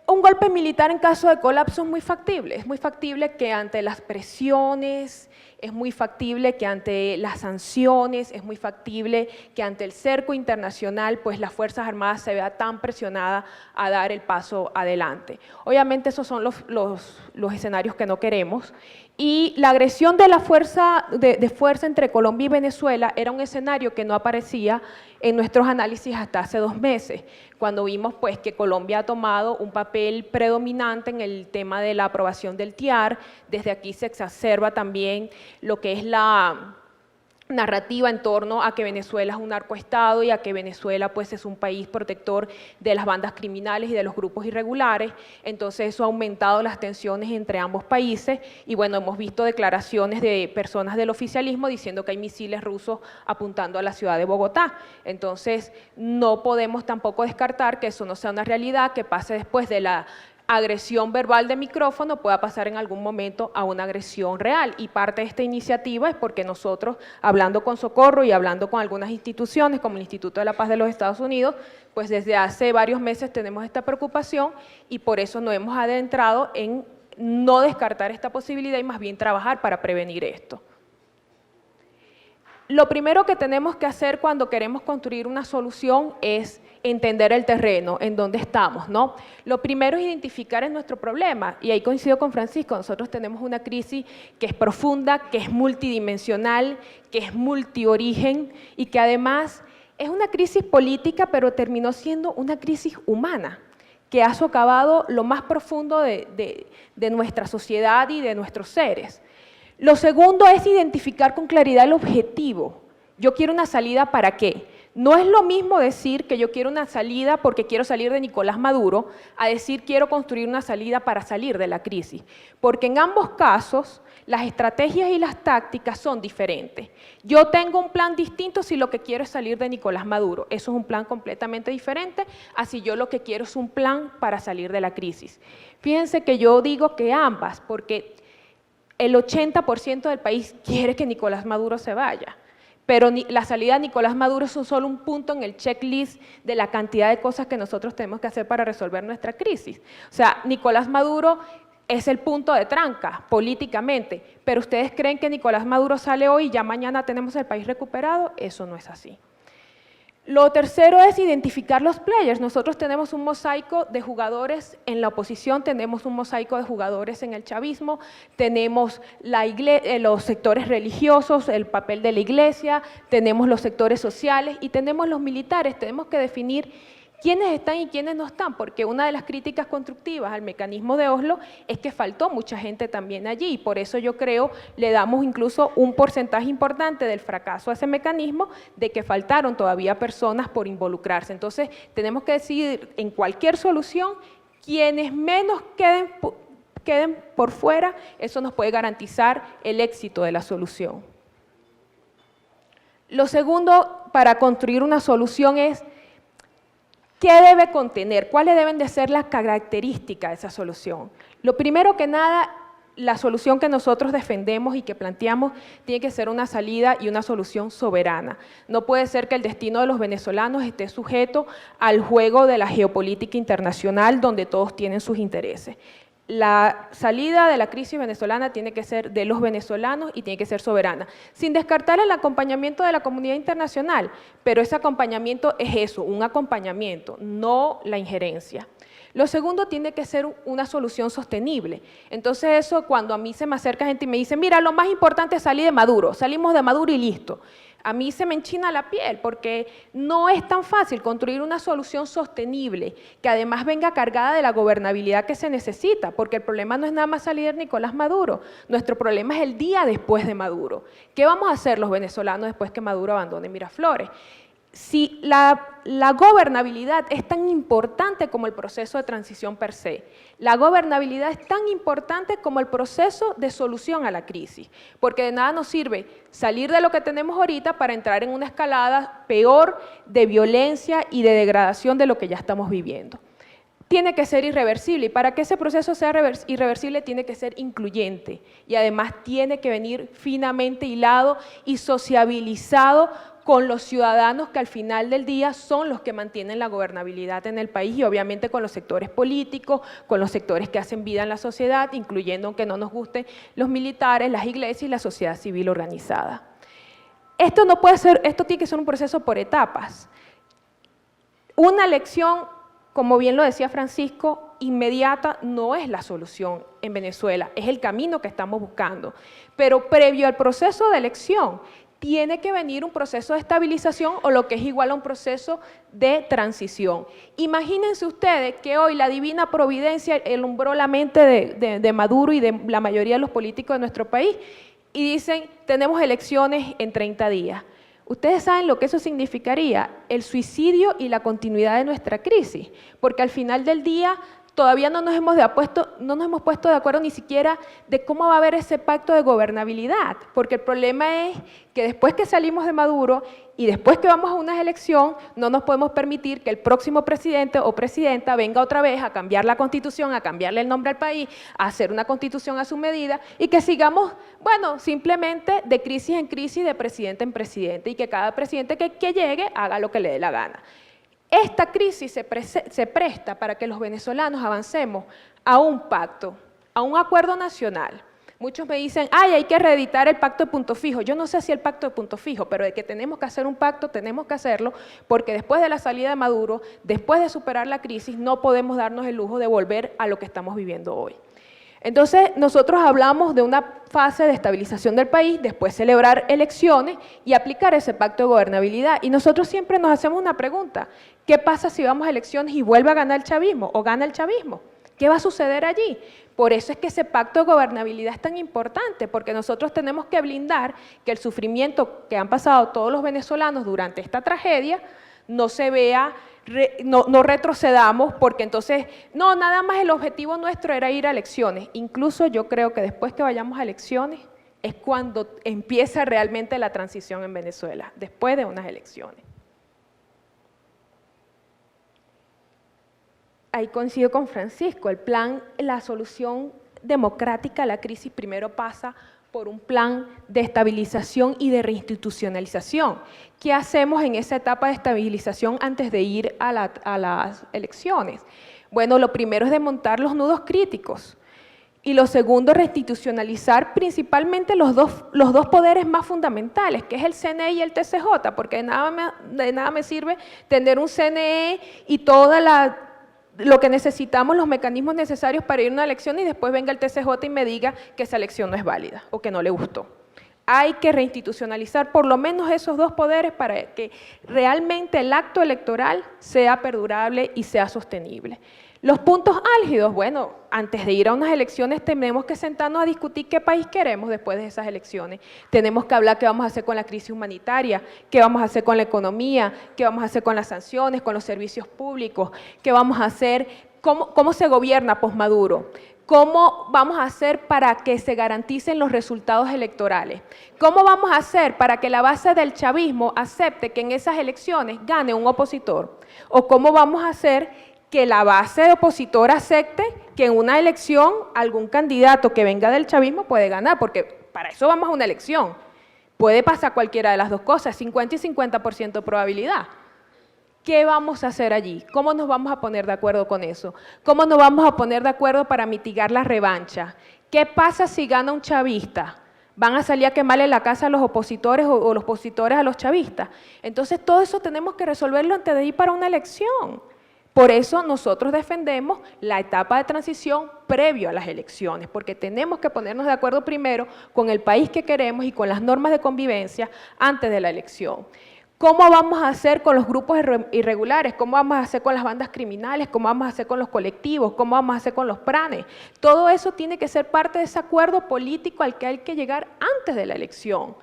[SPEAKER 5] Un golpe militar en caso de colapso es muy factible que ante las presiones, es muy factible que ante las sanciones, es muy factible que ante el cerco internacional, pues las Fuerzas Armadas se vea tan presionada a dar el paso adelante. Obviamente esos son los escenarios que no queremos, y la agresión de la fuerza entre Colombia y Venezuela era un escenario que no aparecía en nuestros análisis hasta hace 2 meses, cuando vimos pues que Colombia ha tomado un papel predominante en el tema de la aprobación del TIAR. Desde aquí se exacerba también lo que es la narrativa en torno a que Venezuela es un narcoestado y a que Venezuela pues es un país protector de las bandas criminales y de los grupos irregulares. Entonces eso ha aumentado las tensiones entre ambos países, y bueno, hemos visto declaraciones de personas del oficialismo diciendo que hay misiles rusos apuntando a la ciudad de Bogotá. Entonces no podemos tampoco descartar que eso no sea una realidad, que pase después de la agresión verbal de micrófono, pueda pasar en algún momento a una agresión real, y parte de esta iniciativa es porque nosotros, hablando con Socorro y hablando con algunas instituciones como el Instituto de la Paz de los Estados Unidos, pues desde hace varios meses tenemos esta preocupación, y por eso nos hemos adentrado en no descartar esta posibilidad y más bien trabajar para prevenir esto. Lo primero que tenemos que hacer cuando queremos construir una solución es entender el terreno, en dónde estamos, ¿no? Lo primero es identificar nuestro problema, y ahí coincido con Francisco. Nosotros tenemos una crisis que es profunda, que es multidimensional, que es multiorigen, y que además es una crisis política, pero terminó siendo una crisis humana, que ha socavado lo más profundo de nuestra sociedad y de nuestros seres. Lo segundo es identificar con claridad el objetivo. Yo quiero una salida ¿para qué? No es lo mismo decir que yo quiero una salida porque quiero salir de Nicolás Maduro a decir quiero construir una salida para salir de la crisis, porque en ambos casos las estrategias y las tácticas son diferentes. Yo tengo un plan distinto si lo que quiero es salir de Nicolás Maduro, eso es un plan completamente diferente a si yo lo que quiero es un plan para salir de la crisis. Fíjense que yo digo que ambas, porque el 80% del país quiere que Nicolás Maduro se vaya. Pero la salida de Nicolás Maduro es solo un punto en el checklist de la cantidad de cosas que nosotros tenemos que hacer para resolver nuestra crisis. O sea, Nicolás Maduro es el punto de tranca políticamente, pero ¿ustedes creen que Nicolás Maduro sale hoy y ya mañana tenemos el país recuperado? Eso no es así. Lo tercero es identificar los players. Nosotros tenemos un mosaico de jugadores en la oposición, tenemos un mosaico de jugadores en el chavismo, tenemos los sectores religiosos, el papel de la iglesia, tenemos los sectores sociales y tenemos los militares. Tenemos que definir quiénes están y quiénes no están, porque una de las críticas constructivas al mecanismo de Oslo es que faltó mucha gente también allí, y por eso yo creo le damos incluso un porcentaje importante del fracaso a ese mecanismo de que faltaron todavía personas por involucrarse. Entonces, tenemos que decidir en cualquier solución, quienes menos queden por fuera, eso nos puede garantizar el éxito de la solución. Lo segundo, para construir una solución es ¿qué debe contener? ¿Cuáles deben de ser las características de esa solución? Lo primero que nada, la solución que nosotros defendemos y que planteamos tiene que ser una salida y una solución soberana. No puede ser que el destino de los venezolanos esté sujeto al juego de la geopolítica internacional donde todos tienen sus intereses. La salida de la crisis venezolana tiene que ser de los venezolanos y tiene que ser soberana, sin descartar el acompañamiento de la comunidad internacional, pero ese acompañamiento es eso, un acompañamiento, no la injerencia. Lo segundo tiene que ser una solución sostenible. Entonces eso, cuando a mí se me acerca gente y me dice, mira, lo más importante es salir de Maduro, salimos de Maduro y listo. A mí se me enchina la piel porque no es tan fácil construir una solución sostenible que además venga cargada de la gobernabilidad que se necesita, porque el problema no es nada más salir de Nicolás Maduro, nuestro problema es el día después de Maduro. ¿Qué vamos a hacer los venezolanos después que Maduro abandone Miraflores? Si la gobernabilidad es tan importante como el proceso de transición per se, la gobernabilidad es tan importante como el proceso de solución a la crisis, porque de nada nos sirve salir de lo que tenemos ahorita para entrar en una escalada peor de violencia y de degradación de lo que ya estamos viviendo. Tiene que ser irreversible, y para que ese proceso sea irreversible tiene que ser incluyente, y además tiene que venir finamente hilado y sociabilizado con los ciudadanos que al final del día son los que mantienen la gobernabilidad en el país y obviamente con los sectores políticos, con los sectores que hacen vida en la sociedad, incluyendo, aunque no nos gusten, los militares, las iglesias y la sociedad civil organizada. Esto no puede ser, esto tiene que ser un proceso por etapas. Una elección, como bien lo decía Francisco, inmediata no es la solución en Venezuela, es el camino que estamos buscando. Pero previo al proceso de elección, tiene que venir un proceso de estabilización o lo que es igual a un proceso de transición. Imagínense ustedes que hoy la divina providencia alumbró la mente de Maduro y de la mayoría de los políticos de nuestro país y dicen, tenemos elecciones en 30 días. Ustedes saben lo que eso significaría, el suicidio y la continuidad de nuestra crisis, porque al final del día todavía no nos hemos puesto de acuerdo ni siquiera de cómo va a haber ese pacto de gobernabilidad, porque el problema es que después que salimos de Maduro y después que vamos a una elección, no nos podemos permitir que el próximo presidente o presidenta venga otra vez a cambiar la Constitución, a cambiarle el nombre al país, a hacer una Constitución a su medida y que sigamos, bueno, simplemente de crisis en crisis, de presidente en presidente y que cada presidente que llegue haga lo que le dé la gana. Esta crisis se presta para que los venezolanos avancemos a un pacto, a un acuerdo nacional. Muchos me dicen, ay, hay que reeditar el pacto de punto fijo. Yo no sé si el pacto de punto fijo, pero de que tenemos que hacer un pacto, tenemos que hacerlo, porque después de la salida de Maduro, después de superar la crisis, no podemos darnos el lujo de volver a lo que estamos viviendo hoy. Entonces, nosotros hablamos de una fase de estabilización del país, después celebrar elecciones y aplicar ese pacto de gobernabilidad. Y nosotros siempre nos hacemos una pregunta, ¿qué pasa si vamos a elecciones y vuelve a ganar el chavismo o gana el chavismo? ¿Qué va a suceder allí? Por eso es que ese pacto de gobernabilidad es tan importante, porque nosotros tenemos que blindar que el sufrimiento que han pasado todos los venezolanos durante esta tragedia no se vea, no retrocedamos, porque entonces, no, nada más el objetivo nuestro era ir a elecciones. Incluso yo creo que después que vayamos a elecciones es cuando empieza realmente la transición en Venezuela, después de unas elecciones. Ahí coincido con Francisco, el plan, la solución democrática a la crisis primero pasa por un plan de estabilización y de reinstitucionalización. ¿Qué hacemos en esa etapa de estabilización antes de ir a las elecciones? Bueno, lo primero es desmontar los nudos críticos y lo segundo, reinstitucionalizar principalmente los dos poderes más fundamentales, que es el CNE y el TCJ, porque de nada me sirve tener un CNE y toda lo que necesitamos, los mecanismos necesarios para ir a una elección y después venga el TCJ y me diga que esa elección no es válida o que no le gustó. Hay que reinstitucionalizar por lo menos esos dos poderes para que realmente el acto electoral sea perdurable y sea sostenible. Los puntos álgidos, bueno, antes de ir a unas elecciones tenemos que sentarnos a discutir qué país queremos después de esas elecciones. Tenemos que hablar qué vamos a hacer con la crisis humanitaria, qué vamos a hacer con la economía, qué vamos a hacer con las sanciones, con los servicios públicos, qué vamos a hacer, cómo se gobierna post-Maduro, cómo vamos a hacer para que se garanticen los resultados electorales, cómo vamos a hacer para que la base del chavismo acepte que en esas elecciones gane un opositor, o cómo vamos a hacer que la base opositora acepte que en una elección algún candidato que venga del chavismo puede ganar, porque para eso vamos a una elección. Puede pasar cualquiera de las dos cosas, 50 y 50% de probabilidad. ¿Qué vamos a hacer allí? ¿Cómo nos vamos a poner de acuerdo con eso? ¿Cómo nos vamos a poner de acuerdo para mitigar la revancha? ¿Qué pasa si gana un chavista? ¿Van a salir a quemarle la casa a los opositores o los opositores a los chavistas? Entonces todo eso tenemos que resolverlo antes de ir para una elección. Por eso nosotros defendemos la etapa de transición previo a las elecciones, porque tenemos que ponernos de acuerdo primero con el país que queremos y con las normas de convivencia antes de la elección. ¿Cómo vamos a hacer con los grupos irregulares? ¿Cómo vamos a hacer con las bandas criminales? ¿Cómo vamos a hacer con los colectivos? ¿Cómo vamos a hacer con los planes? Todo eso tiene que ser parte de ese acuerdo político al que hay que llegar antes de la elección.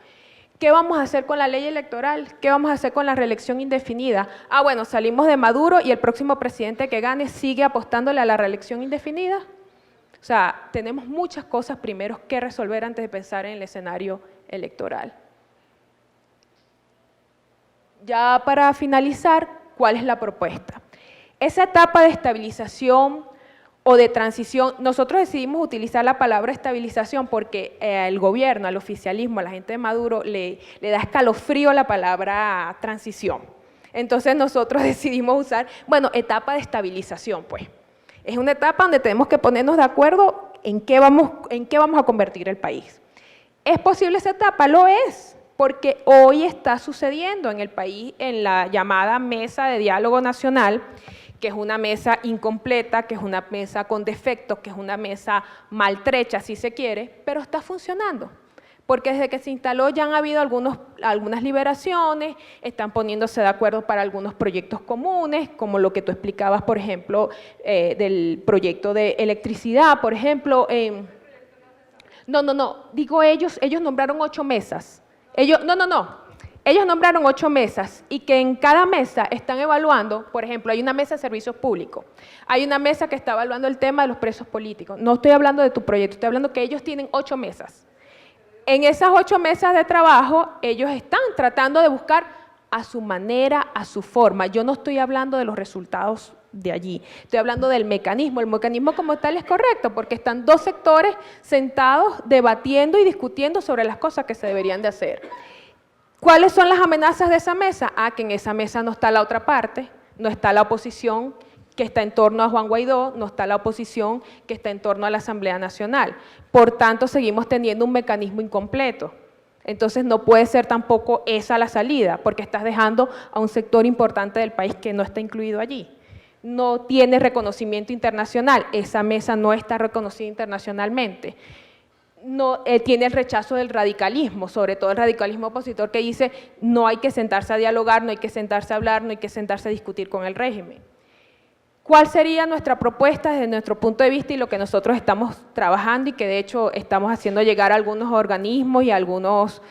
[SPEAKER 5] ¿Qué vamos a hacer con la ley electoral? ¿Qué vamos a hacer con la reelección indefinida? Ah, bueno, salimos de Maduro y el próximo presidente que gane sigue apostándole a la reelección indefinida. O sea, tenemos muchas cosas primero que resolver antes de pensar en el escenario electoral. Ya para finalizar, ¿cuál es la propuesta? Esa etapa de estabilización o de transición, nosotros decidimos utilizar la palabra estabilización porque el gobierno, al oficialismo, a la gente de Maduro le da escalofrío la palabra transición. Entonces nosotros decidimos usar, bueno, etapa de estabilización, pues. Es una etapa donde tenemos que ponernos de acuerdo en qué vamos a convertir el país. ¿Es posible esa etapa? Lo es, porque hoy está sucediendo en el país, en la llamada Mesa de Diálogo Nacional, que es una mesa incompleta, que es una mesa con defectos, que es una mesa maltrecha, si se quiere, pero está funcionando. Porque desde que se instaló ya han habido algunas liberaciones, están poniéndose de acuerdo para algunos proyectos comunes, como lo que tú explicabas, por ejemplo, del proyecto de electricidad, por ejemplo. Digo ellos nombraron 8 mesas. Ellos nombraron 8 mesas y que en cada mesa están evaluando, por ejemplo, hay una mesa de servicios públicos, hay una mesa que está evaluando el tema de los presos políticos. No estoy hablando de tu proyecto, estoy hablando que ellos tienen 8 mesas. En esas 8 mesas de trabajo, ellos están tratando de buscar a su manera, a su forma. Yo no estoy hablando de los resultados de allí, estoy hablando del mecanismo. El mecanismo como tal es correcto porque están 2 sectores sentados debatiendo y discutiendo sobre las cosas que se deberían de hacer. ¿Cuáles son las amenazas de esa mesa? Ah, que en esa mesa no está la otra parte, no está la oposición que está en torno a Juan Guaidó, no está la oposición que está en torno a la Asamblea Nacional. Por tanto, seguimos teniendo un mecanismo incompleto. Entonces, no puede ser tampoco esa la salida, porque estás dejando a un sector importante del país que no está incluido allí. No tiene reconocimiento internacional, esa mesa no está reconocida internacionalmente. No, tiene el rechazo del radicalismo, sobre todo el radicalismo opositor que dice no hay que sentarse a dialogar, no hay que sentarse a hablar, no hay que sentarse a discutir con el régimen. ¿Cuál sería nuestra propuesta desde nuestro punto de vista y lo que nosotros estamos trabajando y que de hecho estamos haciendo llegar a algunos organismos y a algunos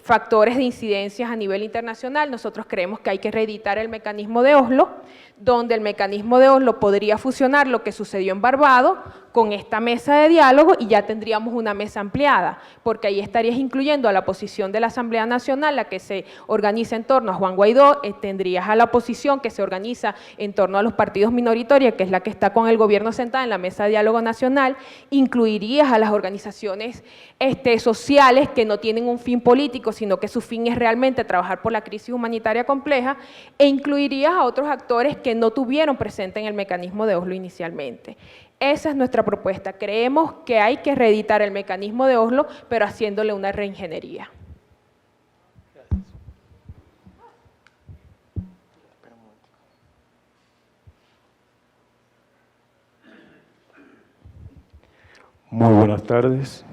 [SPEAKER 5] factores de incidencias a nivel internacional? Nosotros creemos que hay que reeditar el mecanismo de Oslo, donde el mecanismo de Oslo podría fusionar lo que sucedió en Barbados con esta mesa de diálogo y ya tendríamos una mesa ampliada, porque ahí estarías incluyendo a la oposición de la Asamblea Nacional, la que se organiza en torno a Juan Guaidó, tendrías a la oposición que se organiza en torno a los partidos minoritarios, que es la que está con el gobierno sentada en la mesa de diálogo nacional, incluirías a las organizaciones sociales que no tienen un fin político, sino que su fin es realmente trabajar por la crisis humanitaria compleja, e incluirías a otros actores que no tuvieron presente en el mecanismo de Oslo inicialmente. Esa es nuestra propuesta. Creemos que hay que reeditar el mecanismo de Oslo, pero haciéndole una reingeniería.
[SPEAKER 6] Muy buenas tardes.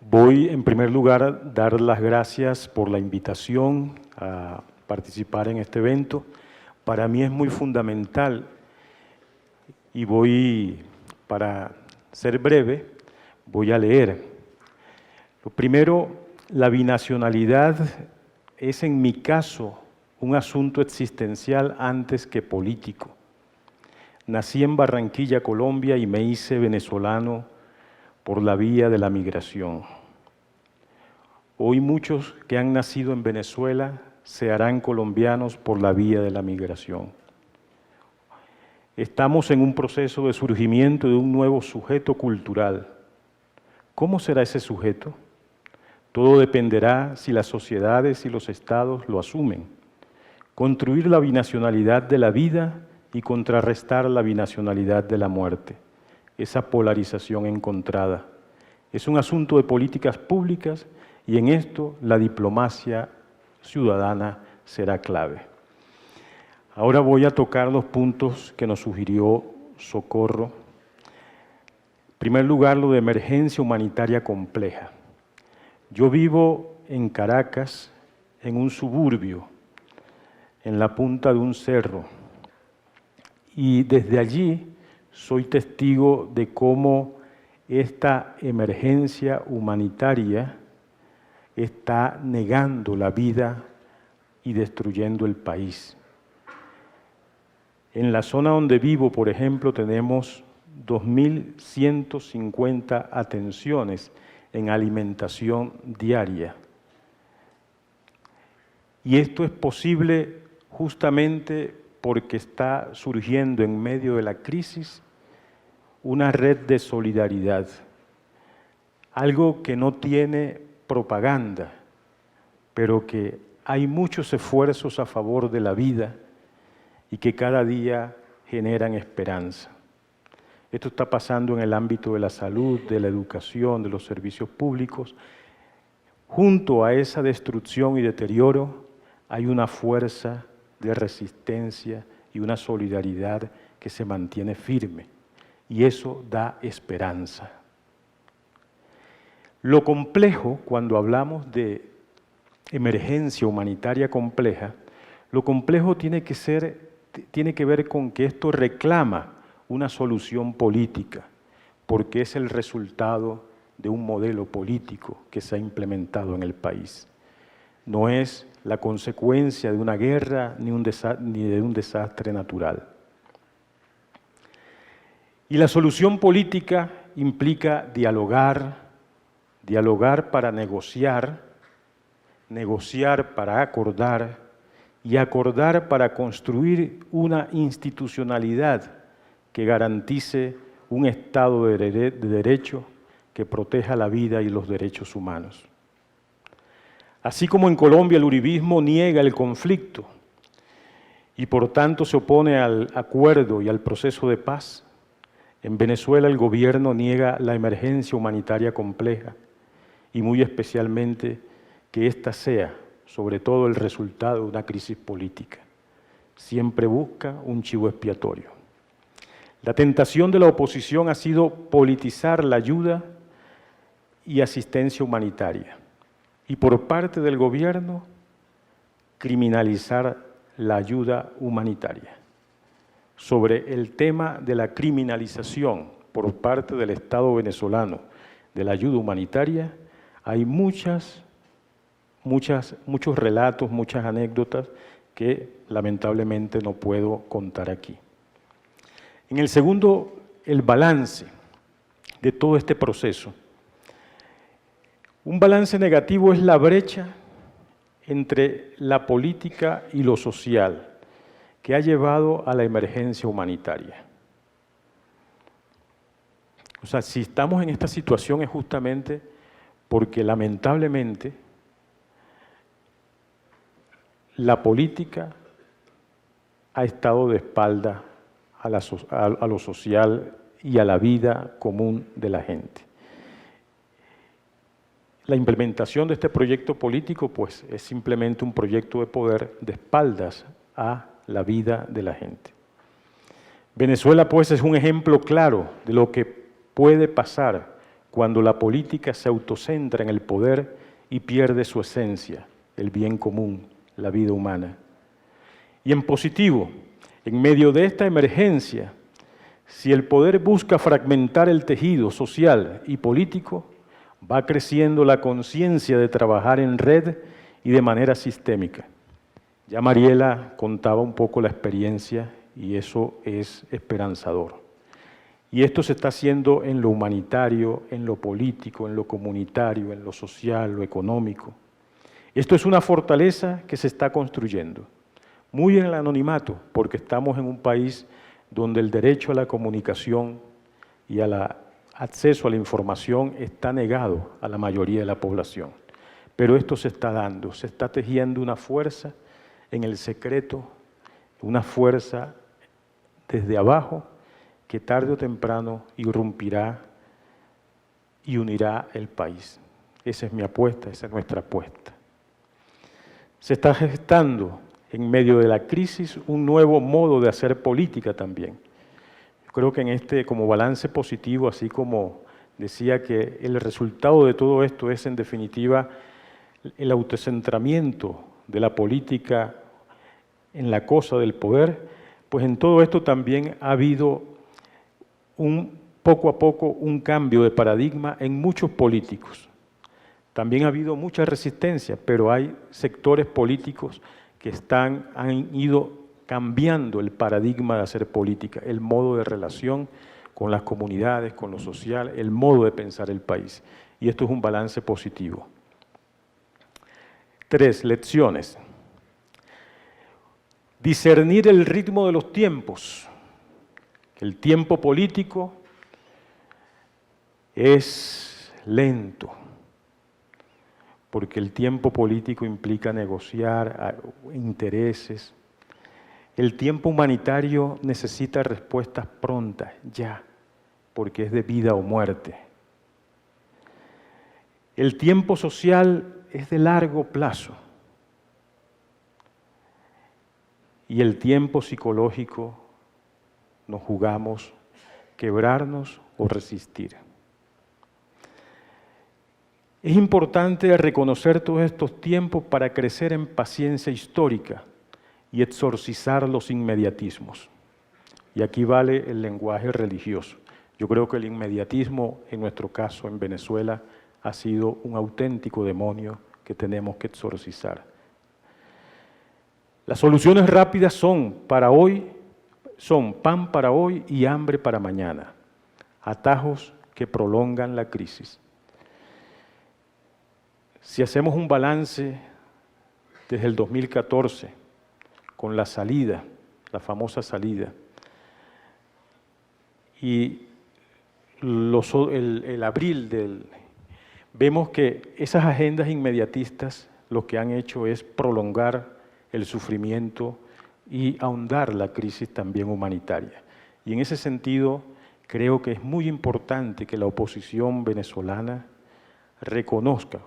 [SPEAKER 6] Voy en primer lugar a dar las gracias por la invitación a participar en este evento. Para mí es muy fundamental y para ser breve, voy a leer. Lo primero, la binacionalidad es en mi caso un asunto existencial antes que político. Nací en Barranquilla, Colombia, y me hice venezolano por la vía de la migración. Hoy muchos que han nacido en Venezuela se harán colombianos por la vía de la migración. Estamos en un proceso de surgimiento de un nuevo sujeto cultural. ¿Cómo será ese sujeto? Todo dependerá si las sociedades y los estados lo asumen. Construir la binacionalidad de la vida y contrarrestar la binacionalidad de la muerte. Esa polarización encontrada. Es un asunto de políticas públicas y en esto la diplomacia ciudadana será clave. Ahora voy a tocar los puntos que nos sugirió Socorro. En primer lugar, lo de emergencia humanitaria compleja. Yo vivo en Caracas, en un suburbio, en la punta de un cerro, y desde allí soy testigo de cómo esta emergencia humanitaria está negando la vida y destruyendo el país. En la zona donde vivo, por ejemplo, tenemos 2.150 atenciones en alimentación diaria. Y esto es posible justamente porque está surgiendo en medio de la crisis una red de solidaridad, algo que no tiene propaganda, pero que hay muchos esfuerzos a favor de la vida y que cada día generan esperanza. Esto está pasando en el ámbito de la salud, de la educación, de los servicios públicos. Junto a esa destrucción y deterioro hay una fuerza de resistencia y una solidaridad que se mantiene firme, y eso da esperanza. Lo complejo, cuando hablamos de emergencia humanitaria compleja, lo complejo tiene que ver con que esto reclama una solución política, porque es el resultado de un modelo político que se ha implementado en el país. No es la consecuencia de una guerra ni de un desastre natural. Y la solución política implica dialogar para negociar, negociar para acordar y acordar para construir una institucionalidad que garantice un Estado de derecho que proteja la vida y los derechos humanos. Así como en Colombia el uribismo niega el conflicto y por tanto se opone al acuerdo y al proceso de paz, en Venezuela el gobierno niega la emergencia humanitaria compleja y muy especialmente que ésta sea, sobre todo, el resultado de una crisis política. Siempre busca un chivo expiatorio. La tentación de la oposición ha sido politizar la ayuda y asistencia humanitaria y por parte del gobierno criminalizar la ayuda humanitaria. Sobre el tema de la criminalización por parte del Estado venezolano de la ayuda humanitaria, hay muchos relatos, muchas anécdotas que lamentablemente no puedo contar aquí. En el segundo, el balance de todo este proceso. Un balance negativo es la brecha entre la política y lo social que ha llevado a la emergencia humanitaria. O sea, si estamos en esta situación es justamente porque lamentablemente la política ha estado de espalda a lo social y a la vida común de la gente. La implementación de este proyecto político, pues, es simplemente un proyecto de poder de espaldas a la vida de la gente. Venezuela, pues, es un ejemplo claro de lo que puede pasar cuando la política se autocentra en el poder y pierde su esencia, el bien común, la vida humana. Y en positivo, en medio de esta emergencia, si el poder busca fragmentar el tejido social y político, va creciendo la conciencia de trabajar en red y de manera sistémica. Ya Mariela contaba un poco la experiencia y eso es esperanzador. Y esto se está haciendo en lo humanitario, en lo político, en lo comunitario, en lo social, lo económico. Esto es una fortaleza que se está construyendo, muy en el anonimato, porque estamos en un país donde el derecho a la comunicación y al acceso a la información está negado a la mayoría de la población. Pero esto se está dando, se está tejiendo una fuerza en el secreto, una fuerza desde abajo que tarde o temprano irrumpirá y unirá el país. Esa es mi apuesta, esa es nuestra apuesta. Se está gestando en medio de la crisis un nuevo modo de hacer política también. Yo creo que en este, como balance positivo, así como decía que el resultado de todo esto es en definitiva el autocentramiento de la política en la cosa del poder, pues en todo esto también ha habido poco a poco un cambio de paradigma en muchos políticos. También ha habido mucha resistencia, pero hay sectores políticos que han ido cambiando el paradigma de hacer política, el modo de relación con las comunidades, con lo social, el modo de pensar el país. Y esto es un balance positivo. 3, lecciones. Discernir el ritmo de los tiempos. El tiempo político es lento, porque el tiempo político implica negociar intereses. El tiempo humanitario necesita respuestas prontas, ya, porque es de vida o muerte. El tiempo social es de largo plazo. Y el tiempo psicológico nos jugamos quebrarnos o resistir. Es importante reconocer todos estos tiempos para crecer en paciencia histórica y exorcizar los inmediatismos. Y aquí vale el lenguaje religioso. Yo creo que el inmediatismo, en nuestro caso en Venezuela, ha sido un auténtico demonio que tenemos que exorcizar. Las soluciones rápidas son pan para hoy y hambre para mañana. Atajos que prolongan la crisis. Si hacemos un balance desde el 2014, con la salida, la famosa salida, y el abril vemos que esas agendas inmediatistas lo que han hecho es prolongar el sufrimiento y ahondar la crisis también humanitaria. Y en ese sentido, creo que es muy importante que la oposición venezolana reconozca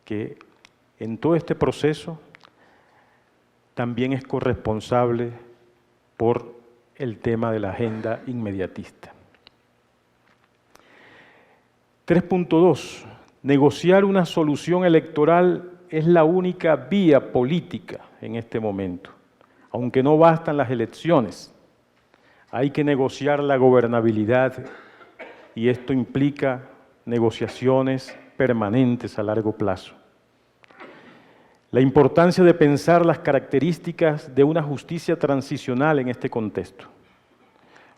[SPEAKER 6] que en todo este proceso también es corresponsable por el tema de la agenda inmediatista. 3.2. Negociar una solución electoral es la única vía política en este momento. aunque no bastan las elecciones, hay que negociar la gobernabilidad y esto implica negociaciones permanentes a largo plazo. La importancia de pensar las características de una justicia transicional en este contexto.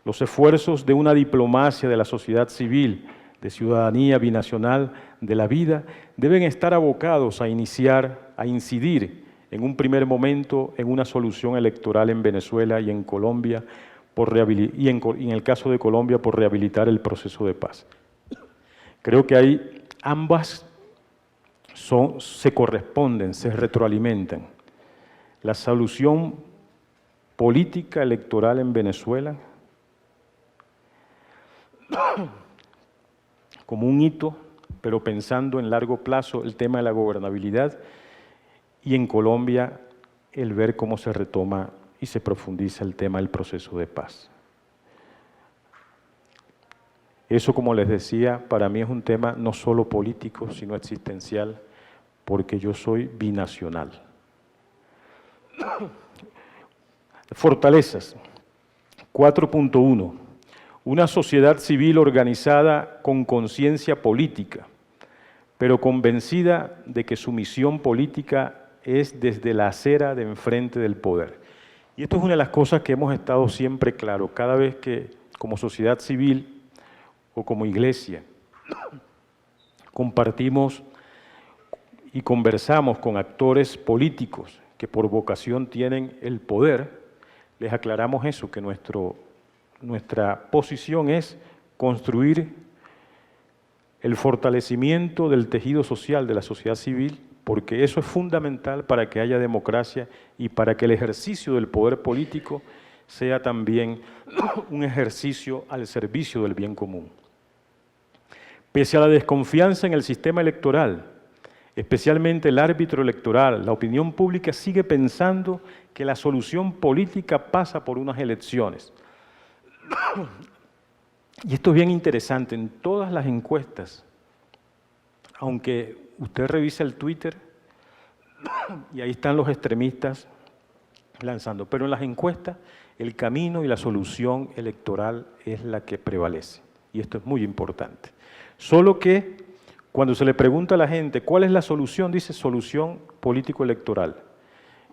[SPEAKER 6] Los esfuerzos de una diplomacia de la sociedad civil, de ciudadanía binacional de la vida, deben estar abocados a incidir en un primer momento en una solución electoral en Venezuela y en Colombia, y en el caso de Colombia, por rehabilitar el proceso de paz. Creo que ambas se corresponden, se retroalimentan. La solución política electoral en Venezuela como un hito, pero pensando en largo plazo el tema de la gobernabilidad, y en Colombia el ver cómo se retoma y se profundiza el tema del proceso de paz. Eso, como les decía, para mí es un tema no solo político, sino existencial, porque yo soy binacional. Fortalezas. 4.1. Una sociedad civil organizada con conciencia política, pero convencida de que su misión política es desde la acera de enfrente del poder. Y esto es una de las cosas que hemos estado siempre claros, cada vez que como sociedad civil o como iglesia compartimos y conversamos con actores políticos que por vocación tienen el poder, les aclaramos eso, que nuestra posición es construir el fortalecimiento del tejido social de la sociedad civil, porque eso es fundamental para que haya democracia y para que el ejercicio del poder político sea también un ejercicio al servicio del bien común. Pese a la desconfianza en el sistema electoral, especialmente el árbitro electoral, la opinión pública sigue pensando que la solución política pasa por unas elecciones. Y esto es bien interesante, en todas las encuestas, aunque usted revisa el Twitter y ahí están los extremistas lanzando, pero en las encuestas el camino y la solución electoral es la que prevalece, y esto es muy importante. Solo que cuando se le pregunta a la gente cuál es la solución, dice solución político-electoral,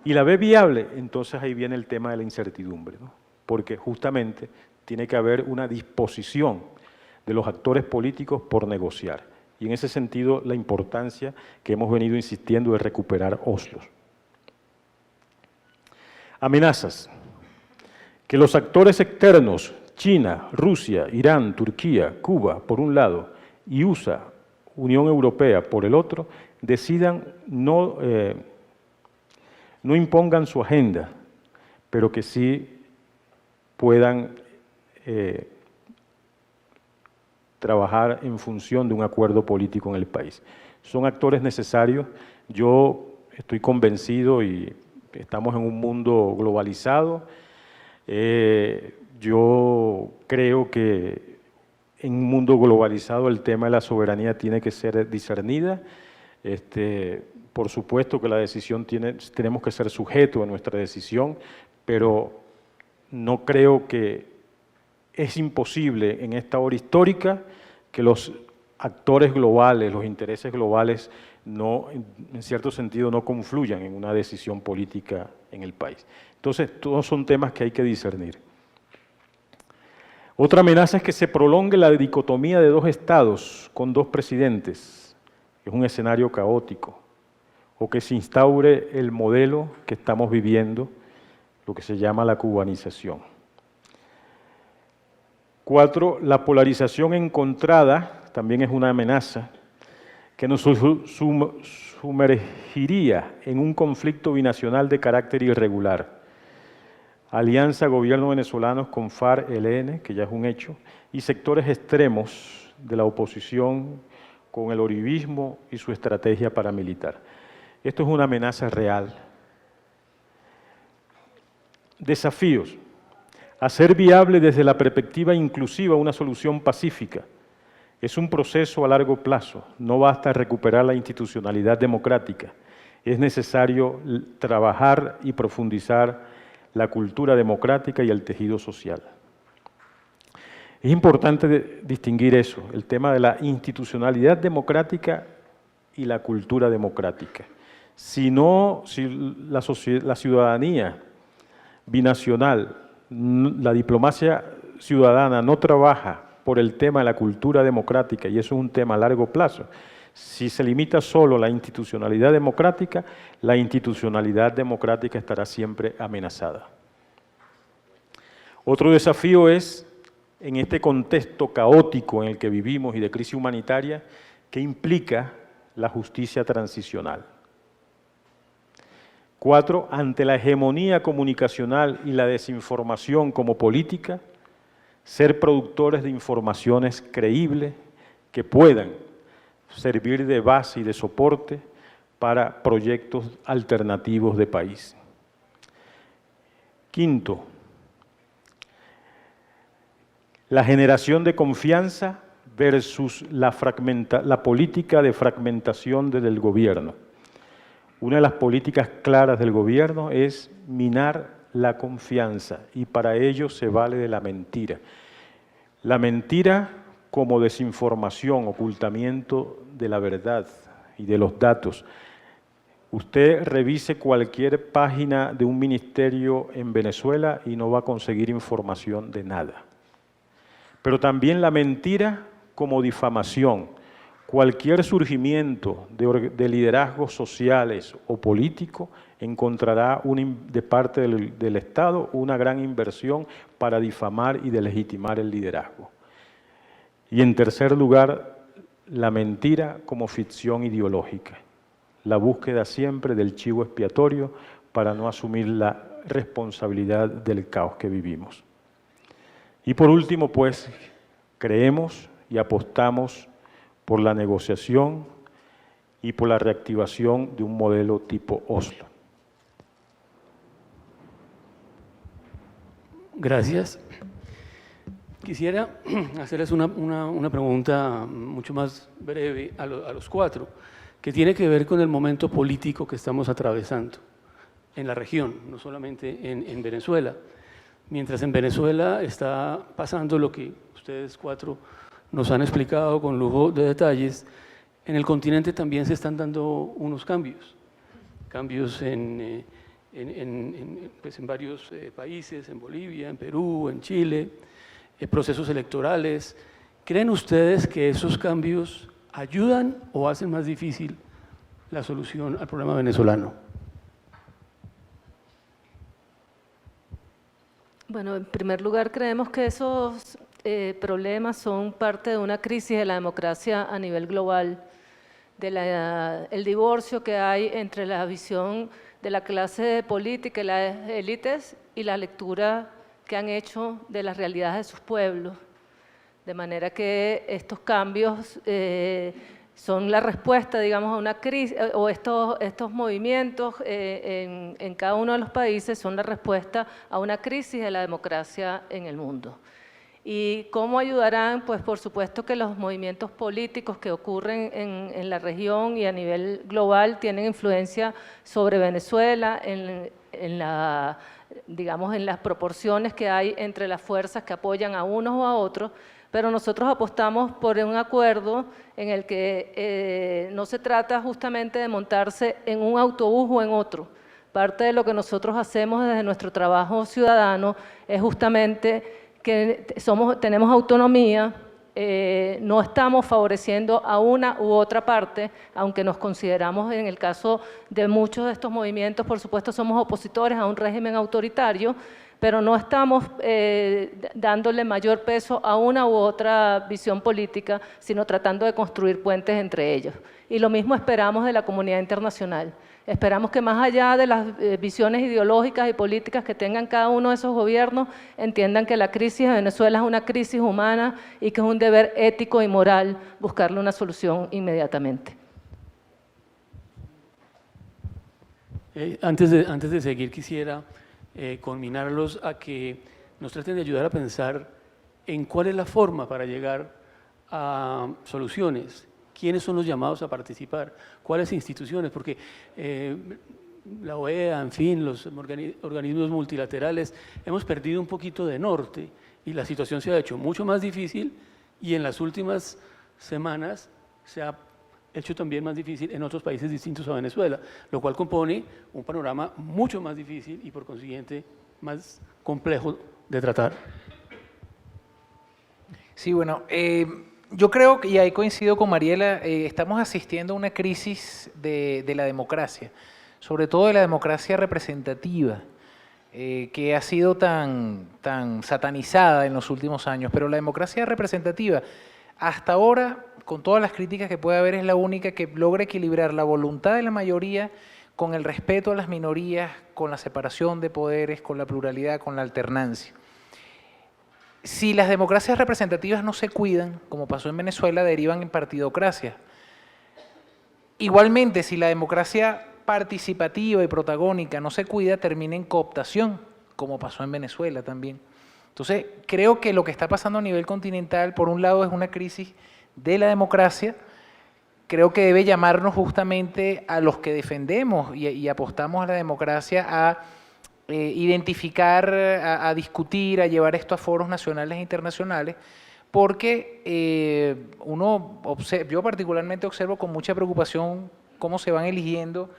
[SPEAKER 6] y la ve viable, entonces ahí viene el tema de la incertidumbre, ¿no? Porque justamente tiene que haber una disposición de los actores políticos por negociar. Y en ese sentido, la importancia que hemos venido insistiendo de recuperar Oslo. Amenazas. Que los actores externos, China, Rusia, Irán, Turquía, Cuba, por un lado, y USA, Unión Europea, por el otro, decidan no impongan su agenda, pero que sí puedan trabajar en función de un acuerdo político en el país. Son actores necesarios. Yo estoy convencido y estamos en un mundo globalizado. Yo creo que en un mundo globalizado el tema de la soberanía tiene que ser discernida. Por supuesto que la decisión tenemos que ser sujetos a nuestra decisión, pero no creo que es imposible en esta hora histórica que los actores globales, los intereses globales, en cierto sentido, no confluyan en una decisión política en el país. Entonces, todos son temas que hay que discernir. Otra amenaza es que se prolongue la dicotomía de dos estados con dos presidentes. Es un escenario caótico. O que se instaure el modelo que estamos viviendo, lo que se llama la cubanización. 4, la polarización encontrada también es una amenaza que nos sumergiría en un conflicto binacional de carácter irregular. Alianza gobierno venezolanos con FARC-ELN, que ya es un hecho, y sectores extremos de la oposición con el uribismo y su estrategia paramilitar. Esto es una amenaza real. Desafíos. Hacer viable desde la perspectiva inclusiva una solución pacífica. Es un proceso a largo plazo, no basta recuperar la institucionalidad democrática. Es necesario trabajar y profundizar la cultura democrática y el tejido social. Es importante distinguir eso, el tema de la institucionalidad democrática y la cultura democrática. Si la ciudadanía binacional, la diplomacia ciudadana no trabaja por el tema de la cultura democrática, y eso es un tema a largo plazo, si se limita solo a la institucionalidad democrática estará siempre amenazada. Otro desafío es, en este contexto caótico en el que vivimos y de crisis humanitaria, que implica la justicia transicional. 4, ante la hegemonía comunicacional y la desinformación como política, ser productores de informaciones creíbles que puedan servir de base y de soporte para proyectos alternativos de país. 5, la generación de confianza versus la política de fragmentación del gobierno. Una de las políticas claras del gobierno es minar la confianza y para ello se vale de la mentira. La mentira como desinformación, ocultamiento de la verdad y de los datos. Usted revise cualquier página de un ministerio en Venezuela y no va a conseguir información de nada. Pero también la mentira como difamación. Cualquier surgimiento de liderazgos sociales o políticos encontrará de parte del Estado una gran inversión para difamar y delegitimar el liderazgo. Y en tercer lugar, la mentira como ficción ideológica. La búsqueda siempre del chivo expiatorio para no asumir la responsabilidad del caos que vivimos. Y por último, pues, creemos y apostamos por la negociación y por la reactivación de un modelo tipo Oslo.
[SPEAKER 2] Gracias. Quisiera hacerles una pregunta mucho más breve a los cuatro, que tiene que ver con el momento político que estamos atravesando en la región, no solamente en Venezuela. Mientras en Venezuela está pasando lo que ustedes cuatro nos han explicado con lujo de detalles, en el continente también se están dando unos cambios en varios países, en Bolivia, en Perú, en Chile, procesos electorales. ¿Creen ustedes que esos cambios ayudan o hacen más difícil la solución al problema venezolano?
[SPEAKER 3] Bueno, en primer lugar, creemos que esos problemas son parte de una crisis de la democracia a nivel global, el divorcio que hay entre la visión de la clase política y las élites y la lectura que han hecho de las realidades de sus pueblos. De manera que estos cambios son la respuesta, digamos, a una crisis, o estos movimientos en cada uno de los países son la respuesta a una crisis de la democracia en el mundo. ¿Y cómo ayudarán? Pues por supuesto que los movimientos políticos que ocurren en la región y a nivel global tienen influencia sobre Venezuela digamos, en las proporciones que hay entre las fuerzas que apoyan a unos o a otros, pero nosotros apostamos por un acuerdo en el que no se trata justamente de montarse en un autobús o en otro. Parte de lo que nosotros hacemos desde nuestro trabajo ciudadano es justamente que tenemos autonomía, no estamos favoreciendo a una u otra parte, aunque nos consideramos, en el caso de muchos de estos movimientos, por supuesto somos opositores a un régimen autoritario, pero no estamos dándole mayor peso a una u otra visión política, sino tratando de construir puentes entre ellos. Y lo mismo esperamos de la comunidad internacional. Esperamos que más allá de las visiones ideológicas y políticas que tengan cada uno de esos gobiernos, entiendan que la crisis de Venezuela es una crisis humana y que es un deber ético y moral buscarle una solución inmediatamente.
[SPEAKER 2] Antes de seguir, quisiera conminarlos a que nos traten de ayudar a pensar en cuál es la forma para llegar a soluciones. ¿Quiénes son los llamados a participar? ¿Cuáles instituciones? Porque la OEA, en fin, los organismos multilaterales, hemos perdido un poquito de norte y la situación se ha hecho mucho más difícil y en las últimas semanas se ha hecho también más difícil en otros países distintos a Venezuela, lo cual compone un panorama mucho más difícil y por consiguiente más complejo de tratar.
[SPEAKER 4] Sí, bueno, yo creo que, y ahí coincido con Mariela, estamos asistiendo a una crisis de la democracia, sobre todo de la democracia representativa, que ha sido tan satanizada en los últimos años, pero la democracia representativa, hasta ahora, con todas las críticas que puede haber, es la única que logra equilibrar la voluntad de la mayoría con el respeto a las minorías, con la separación de poderes, con la pluralidad, con la alternancia. Si las democracias representativas no se cuidan, como pasó en Venezuela, derivan en partidocracia. Igualmente, si la democracia participativa y protagónica no se cuida, termina en cooptación, como pasó en Venezuela también. Entonces, creo que lo que está pasando a nivel continental, por un lado, es una crisis de la democracia. Creo que debe llamarnos justamente a los que defendemos y apostamos a la democracia a identificar, a discutir, a llevar esto a foros nacionales e internacionales, porque yo particularmente observo con mucha preocupación cómo se van eligiendo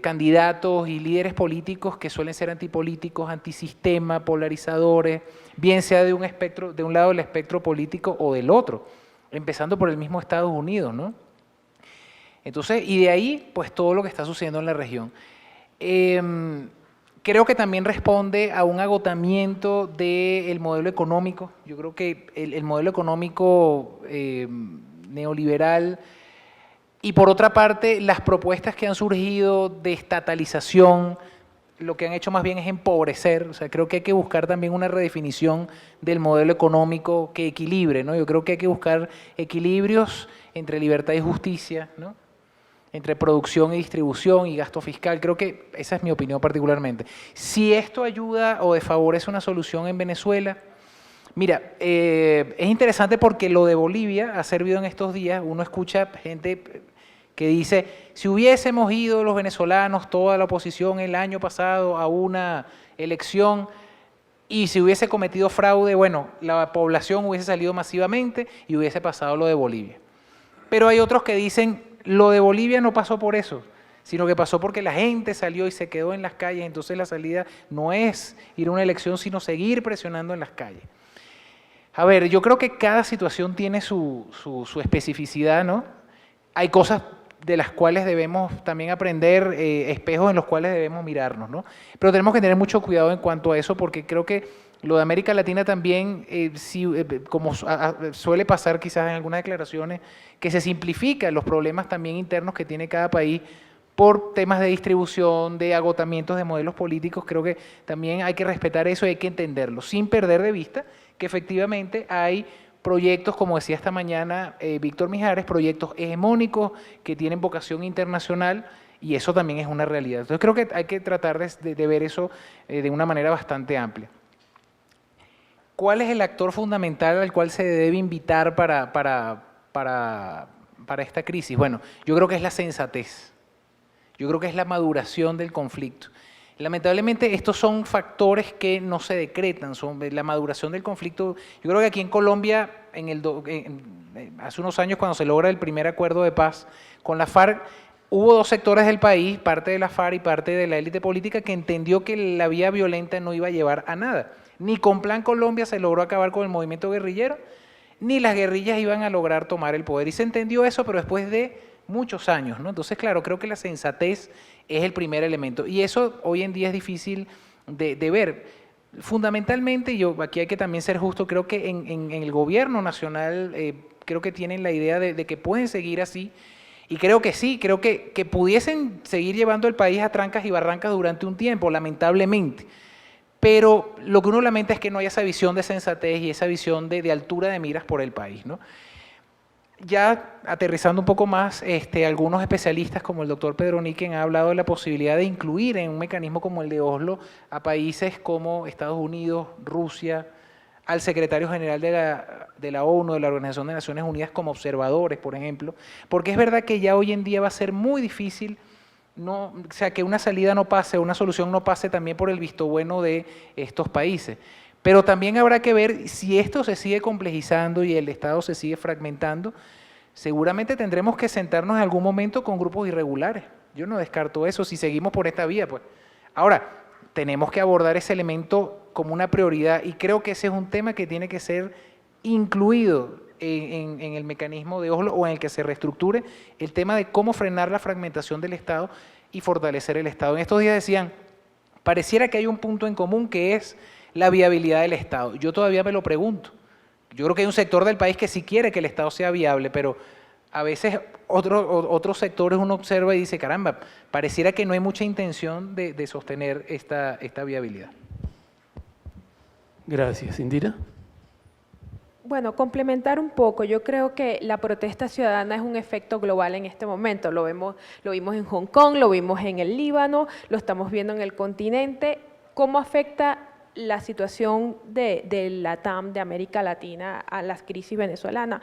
[SPEAKER 4] candidatos y líderes políticos que suelen ser antipolíticos, antisistema, polarizadores, bien sea de un espectro, de un lado del espectro político o del otro, empezando por el mismo Estados Unidos, ¿no? Entonces, y de ahí, pues todo lo que está sucediendo en la región. Creo que también responde a un agotamiento del modelo económico. Yo creo que el modelo económico neoliberal y por otra parte las propuestas que han surgido de estatalización, lo que han hecho más bien es empobrecer. O sea, creo que hay que buscar también una redefinición del modelo económico que equilibre, ¿no? Yo creo que hay que buscar equilibrios entre libertad y justicia, ¿no? Entre producción y distribución y gasto fiscal. Creo que esa es mi opinión particularmente. Si esto ayuda o desfavorece una solución en Venezuela, mira, es interesante porque lo de Bolivia ha servido en estos días. Uno escucha gente que dice, si hubiésemos ido los venezolanos, toda la oposición el año pasado a una elección y si hubiese cometido fraude, bueno, la población hubiese salido masivamente y hubiese pasado lo de Bolivia. Pero hay otros que dicen, lo de Bolivia no pasó por eso, sino que pasó porque la gente salió y se quedó en las calles, entonces la salida no es ir a una elección, sino seguir presionando en las calles. A ver, yo creo que cada situación tiene su especificidad, ¿no? Hay cosas de las cuales debemos también aprender, espejos en los cuales debemos mirarnos, ¿no? Pero tenemos que tener mucho cuidado en cuanto a eso, porque creo que lo de América Latina también, como suele pasar quizás en algunas declaraciones, que se simplifican los problemas también internos que tiene cada país por temas de distribución, de agotamientos de modelos políticos. Creo que también hay que respetar eso y hay que entenderlo, sin perder de vista que efectivamente hay proyectos, como decía esta mañana Víctor Mijares, proyectos hegemónicos que tienen vocación internacional y eso también es una realidad. Entonces creo que hay que tratar de ver eso de una manera bastante amplia. ¿Cuál es el actor fundamental al cual se debe invitar para esta crisis? Bueno, yo creo que es la sensatez. Yo creo que es la maduración del conflicto. Lamentablemente estos son factores que no se decretan, son la maduración del conflicto. Yo creo que aquí en Colombia, hace unos años cuando se logra el primer acuerdo de paz con la FARC, hubo dos sectores del país, parte de la FARC y parte de la élite política, que entendió que la vía violenta no iba a llevar a nada. Ni con Plan Colombia se logró acabar con el movimiento guerrillero, ni las guerrillas iban a lograr tomar el poder. Y se entendió eso, pero después de muchos años, ¿no? Entonces, claro, creo que la sensatez es el primer elemento. Y eso hoy en día es difícil de ver. Fundamentalmente, aquí hay que también ser justo, creo que en el gobierno nacional, creo que tienen la idea de que pueden seguir así. Y creo que sí, creo que pudiesen seguir llevando el país a trancas y barrancas durante un tiempo, lamentablemente. Pero lo que uno lamenta es que no haya esa visión de sensatez y esa visión de altura de miras por el país, ¿no? Ya aterrizando un poco más, algunos especialistas como el doctor Pedro Niken ha hablado de la posibilidad de incluir en un mecanismo como el de Oslo a países como Estados Unidos, Rusia, al secretario general de la ONU, de la Organización de Naciones Unidas como observadores, por ejemplo, porque es verdad que ya hoy en día va a ser muy difícil no, o sea, que una salida no pase, una solución no pase también por el visto bueno de estos países. Pero también habrá que ver si esto se sigue complejizando y el Estado se sigue fragmentando, seguramente tendremos que sentarnos en algún momento con grupos irregulares. Yo no descarto eso si seguimos por esta vía, pues. Ahora, tenemos que abordar ese elemento como una prioridad y creo que ese es un tema que tiene que ser incluido en el mecanismo de Oslo o en el que se reestructure el tema de cómo frenar la fragmentación del Estado y fortalecer el Estado. En estos días decían, pareciera que hay un punto en común que es la viabilidad del Estado. Yo todavía me lo pregunto. Yo creo que hay un sector del país que sí quiere que el Estado sea viable, pero a veces otros sectores uno observa y dice, caramba, pareciera que no hay mucha intención de sostener esta viabilidad.
[SPEAKER 2] Gracias. Indira.
[SPEAKER 5] Bueno, complementar un poco, yo creo que la protesta ciudadana es un efecto global en este momento. Lo vimos en Hong Kong, lo vimos en el Líbano, lo estamos viendo en el continente. ¿Cómo afecta la situación de LATAM, de América Latina, a la crisis venezolana?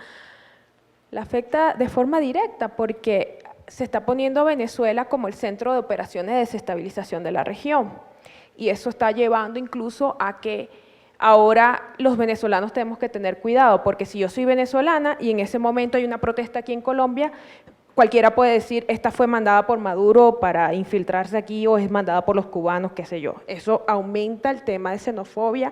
[SPEAKER 5] La afecta de forma directa porque se está poniendo a Venezuela como el centro de operaciones de desestabilización de la región. Y eso está llevando incluso a que ahora los venezolanos tenemos que tener cuidado, porque si yo soy venezolana y en ese momento hay una protesta aquí en Colombia, cualquiera puede decir, esta fue mandada por Maduro para infiltrarse aquí o es mandada por los cubanos, qué sé yo. Eso aumenta el tema de xenofobia.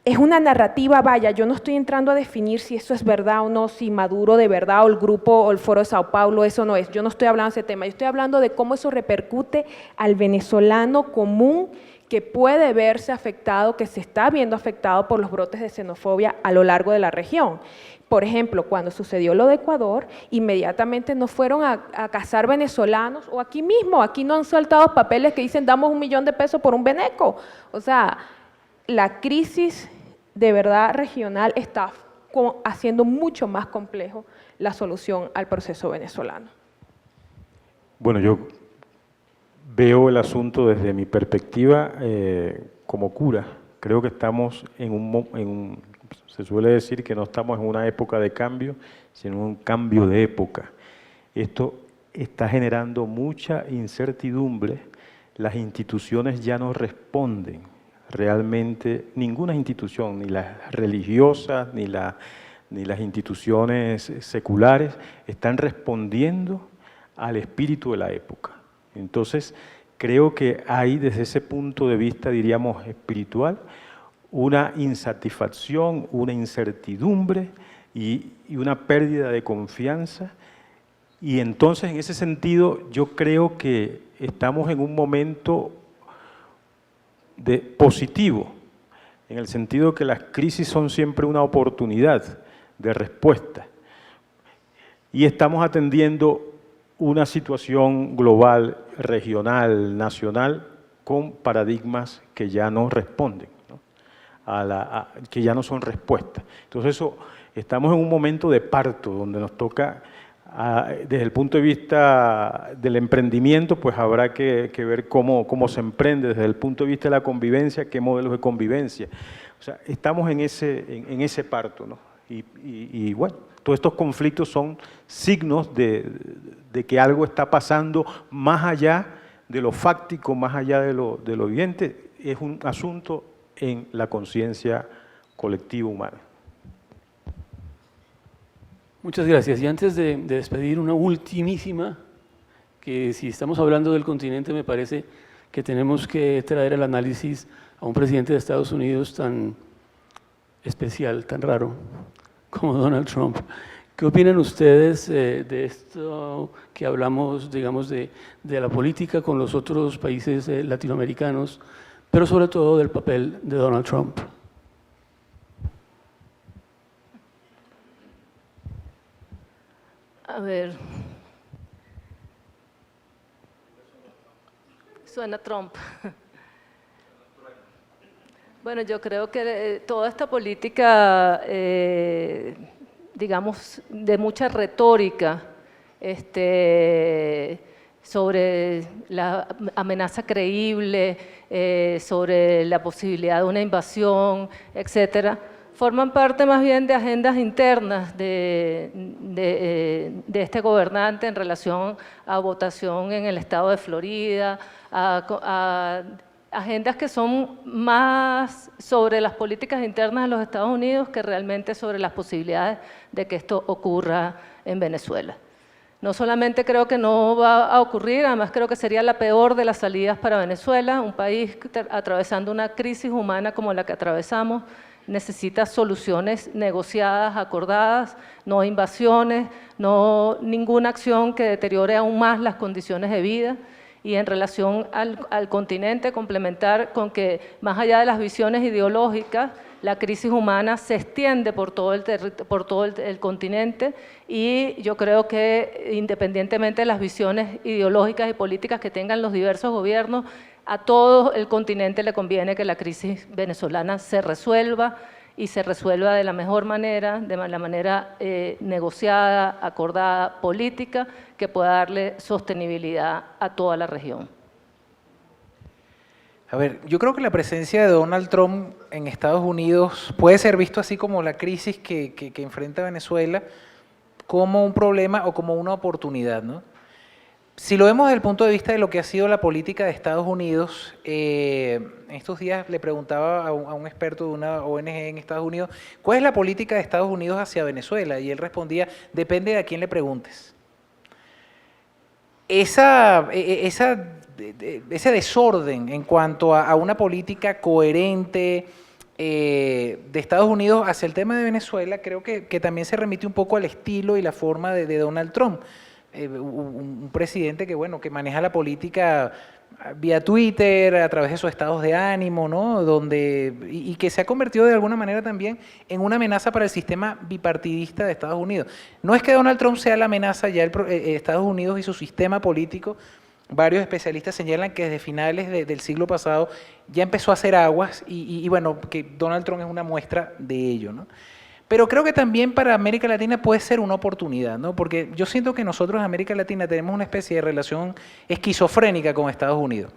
[SPEAKER 5] Es una narrativa, vaya, yo no estoy entrando a definir si eso es verdad o no, si Maduro de verdad o el grupo o el Foro de Sao Paulo, eso no es. Yo no estoy hablando de ese tema, yo estoy hablando de cómo eso repercute al venezolano común que puede verse afectado, que se está viendo afectado por los brotes de xenofobia a lo largo de la región. Por ejemplo, cuando sucedió lo de Ecuador, inmediatamente no fueron a cazar venezolanos, o aquí mismo, aquí no han soltado papeles que dicen damos $1.000.000 por un veneco. O sea, la crisis de verdad regional está haciendo mucho más complejo la solución al proceso venezolano.
[SPEAKER 6] Bueno, yo veo el asunto desde mi perspectiva como cura. Creo que estamos se suele decir que no estamos en una época de cambio, sino en un cambio de época. Esto está generando mucha incertidumbre, las instituciones ya no responden realmente, ninguna institución, ni las religiosas, ni las instituciones seculares, están respondiendo al espíritu de la época. Entonces, creo que hay desde ese punto de vista, diríamos, espiritual, una insatisfacción, una incertidumbre y una pérdida de confianza. Y entonces, en ese sentido, yo creo que estamos en un momento positivo, en el sentido que las crisis son siempre una oportunidad de respuesta. Y estamos atendiendo una situación global, regional, nacional, con paradigmas que ya no responden, ¿no? Que ya no son respuestas. Entonces estamos en un momento de parto, donde nos toca, desde el punto de vista del emprendimiento, pues habrá que ver cómo se emprende, desde el punto de vista de la convivencia, qué modelos de convivencia. O sea, estamos en ese parto, ¿no? Y bueno, todos estos conflictos son signos de que algo está pasando más allá de lo fáctico, más allá de lo evidente. Es un asunto en la conciencia colectiva humana.
[SPEAKER 2] Muchas gracias. Y antes de despedir, una ultimísima, que si estamos hablando del continente, me parece que tenemos que traer al análisis a un presidente de Estados Unidos tan especial, tan raro, como Donald Trump. ¿Qué opinan ustedes de esto que hablamos, digamos, de la política con los otros países latinoamericanos, pero sobre todo del papel de Donald Trump?
[SPEAKER 3] A ver, suena Trump. Bueno, yo creo que toda esta política, digamos, de mucha retórica sobre la amenaza creíble, sobre la posibilidad de una invasión, etcétera, forman parte más bien de agendas internas de este gobernante en relación a votación en el estado de Florida, a agendas que son más sobre las políticas internas de los Estados Unidos que realmente sobre las posibilidades de que esto ocurra en Venezuela. No solamente creo que no va a ocurrir, además creo que sería la peor de las salidas para Venezuela, un país atravesando una crisis humana como la que atravesamos, necesita soluciones negociadas, acordadas, no invasiones, no ninguna acción que deteriore aún más las condiciones de vida. Y en relación al continente, complementar con que más allá de las visiones ideológicas, la crisis humana se extiende por todo el continente y yo creo que independientemente de las visiones ideológicas y políticas que tengan los diversos gobiernos, a todo el continente le conviene que la crisis venezolana se resuelva y se resuelva de la mejor manera, de la manera negociada, acordada, política, que pueda darle sostenibilidad a toda la región.
[SPEAKER 4] A ver, yo creo que la presencia de Donald Trump en Estados Unidos puede ser visto así como la crisis que enfrenta Venezuela, como un problema o como una oportunidad, ¿no? Si lo vemos desde el punto de vista de lo que ha sido la política de Estados Unidos, en estos días le preguntaba a un experto de una ONG en Estados Unidos, ¿cuál es la política de Estados Unidos hacia Venezuela? Y él respondía, depende de a quién le preguntes. Ese desorden en cuanto a una política coherente de Estados Unidos hacia el tema de Venezuela, creo que también se remite un poco al estilo y la forma de Donald Trump. Un presidente que, bueno, que maneja la política vía Twitter, a través de sus estados de ánimo, ¿no? Y que se ha convertido de alguna manera también en una amenaza para el sistema bipartidista de Estados Unidos. No es que Donald Trump sea la amenaza, ya Estados Unidos y su sistema político, varios especialistas señalan que desde finales del siglo pasado ya empezó a hacer aguas y bueno, que Donald Trump es una muestra de ello, ¿no? Pero creo que también para América Latina puede ser una oportunidad, ¿no? Porque yo siento que nosotros en América Latina tenemos una especie de relación esquizofrénica con Estados Unidos.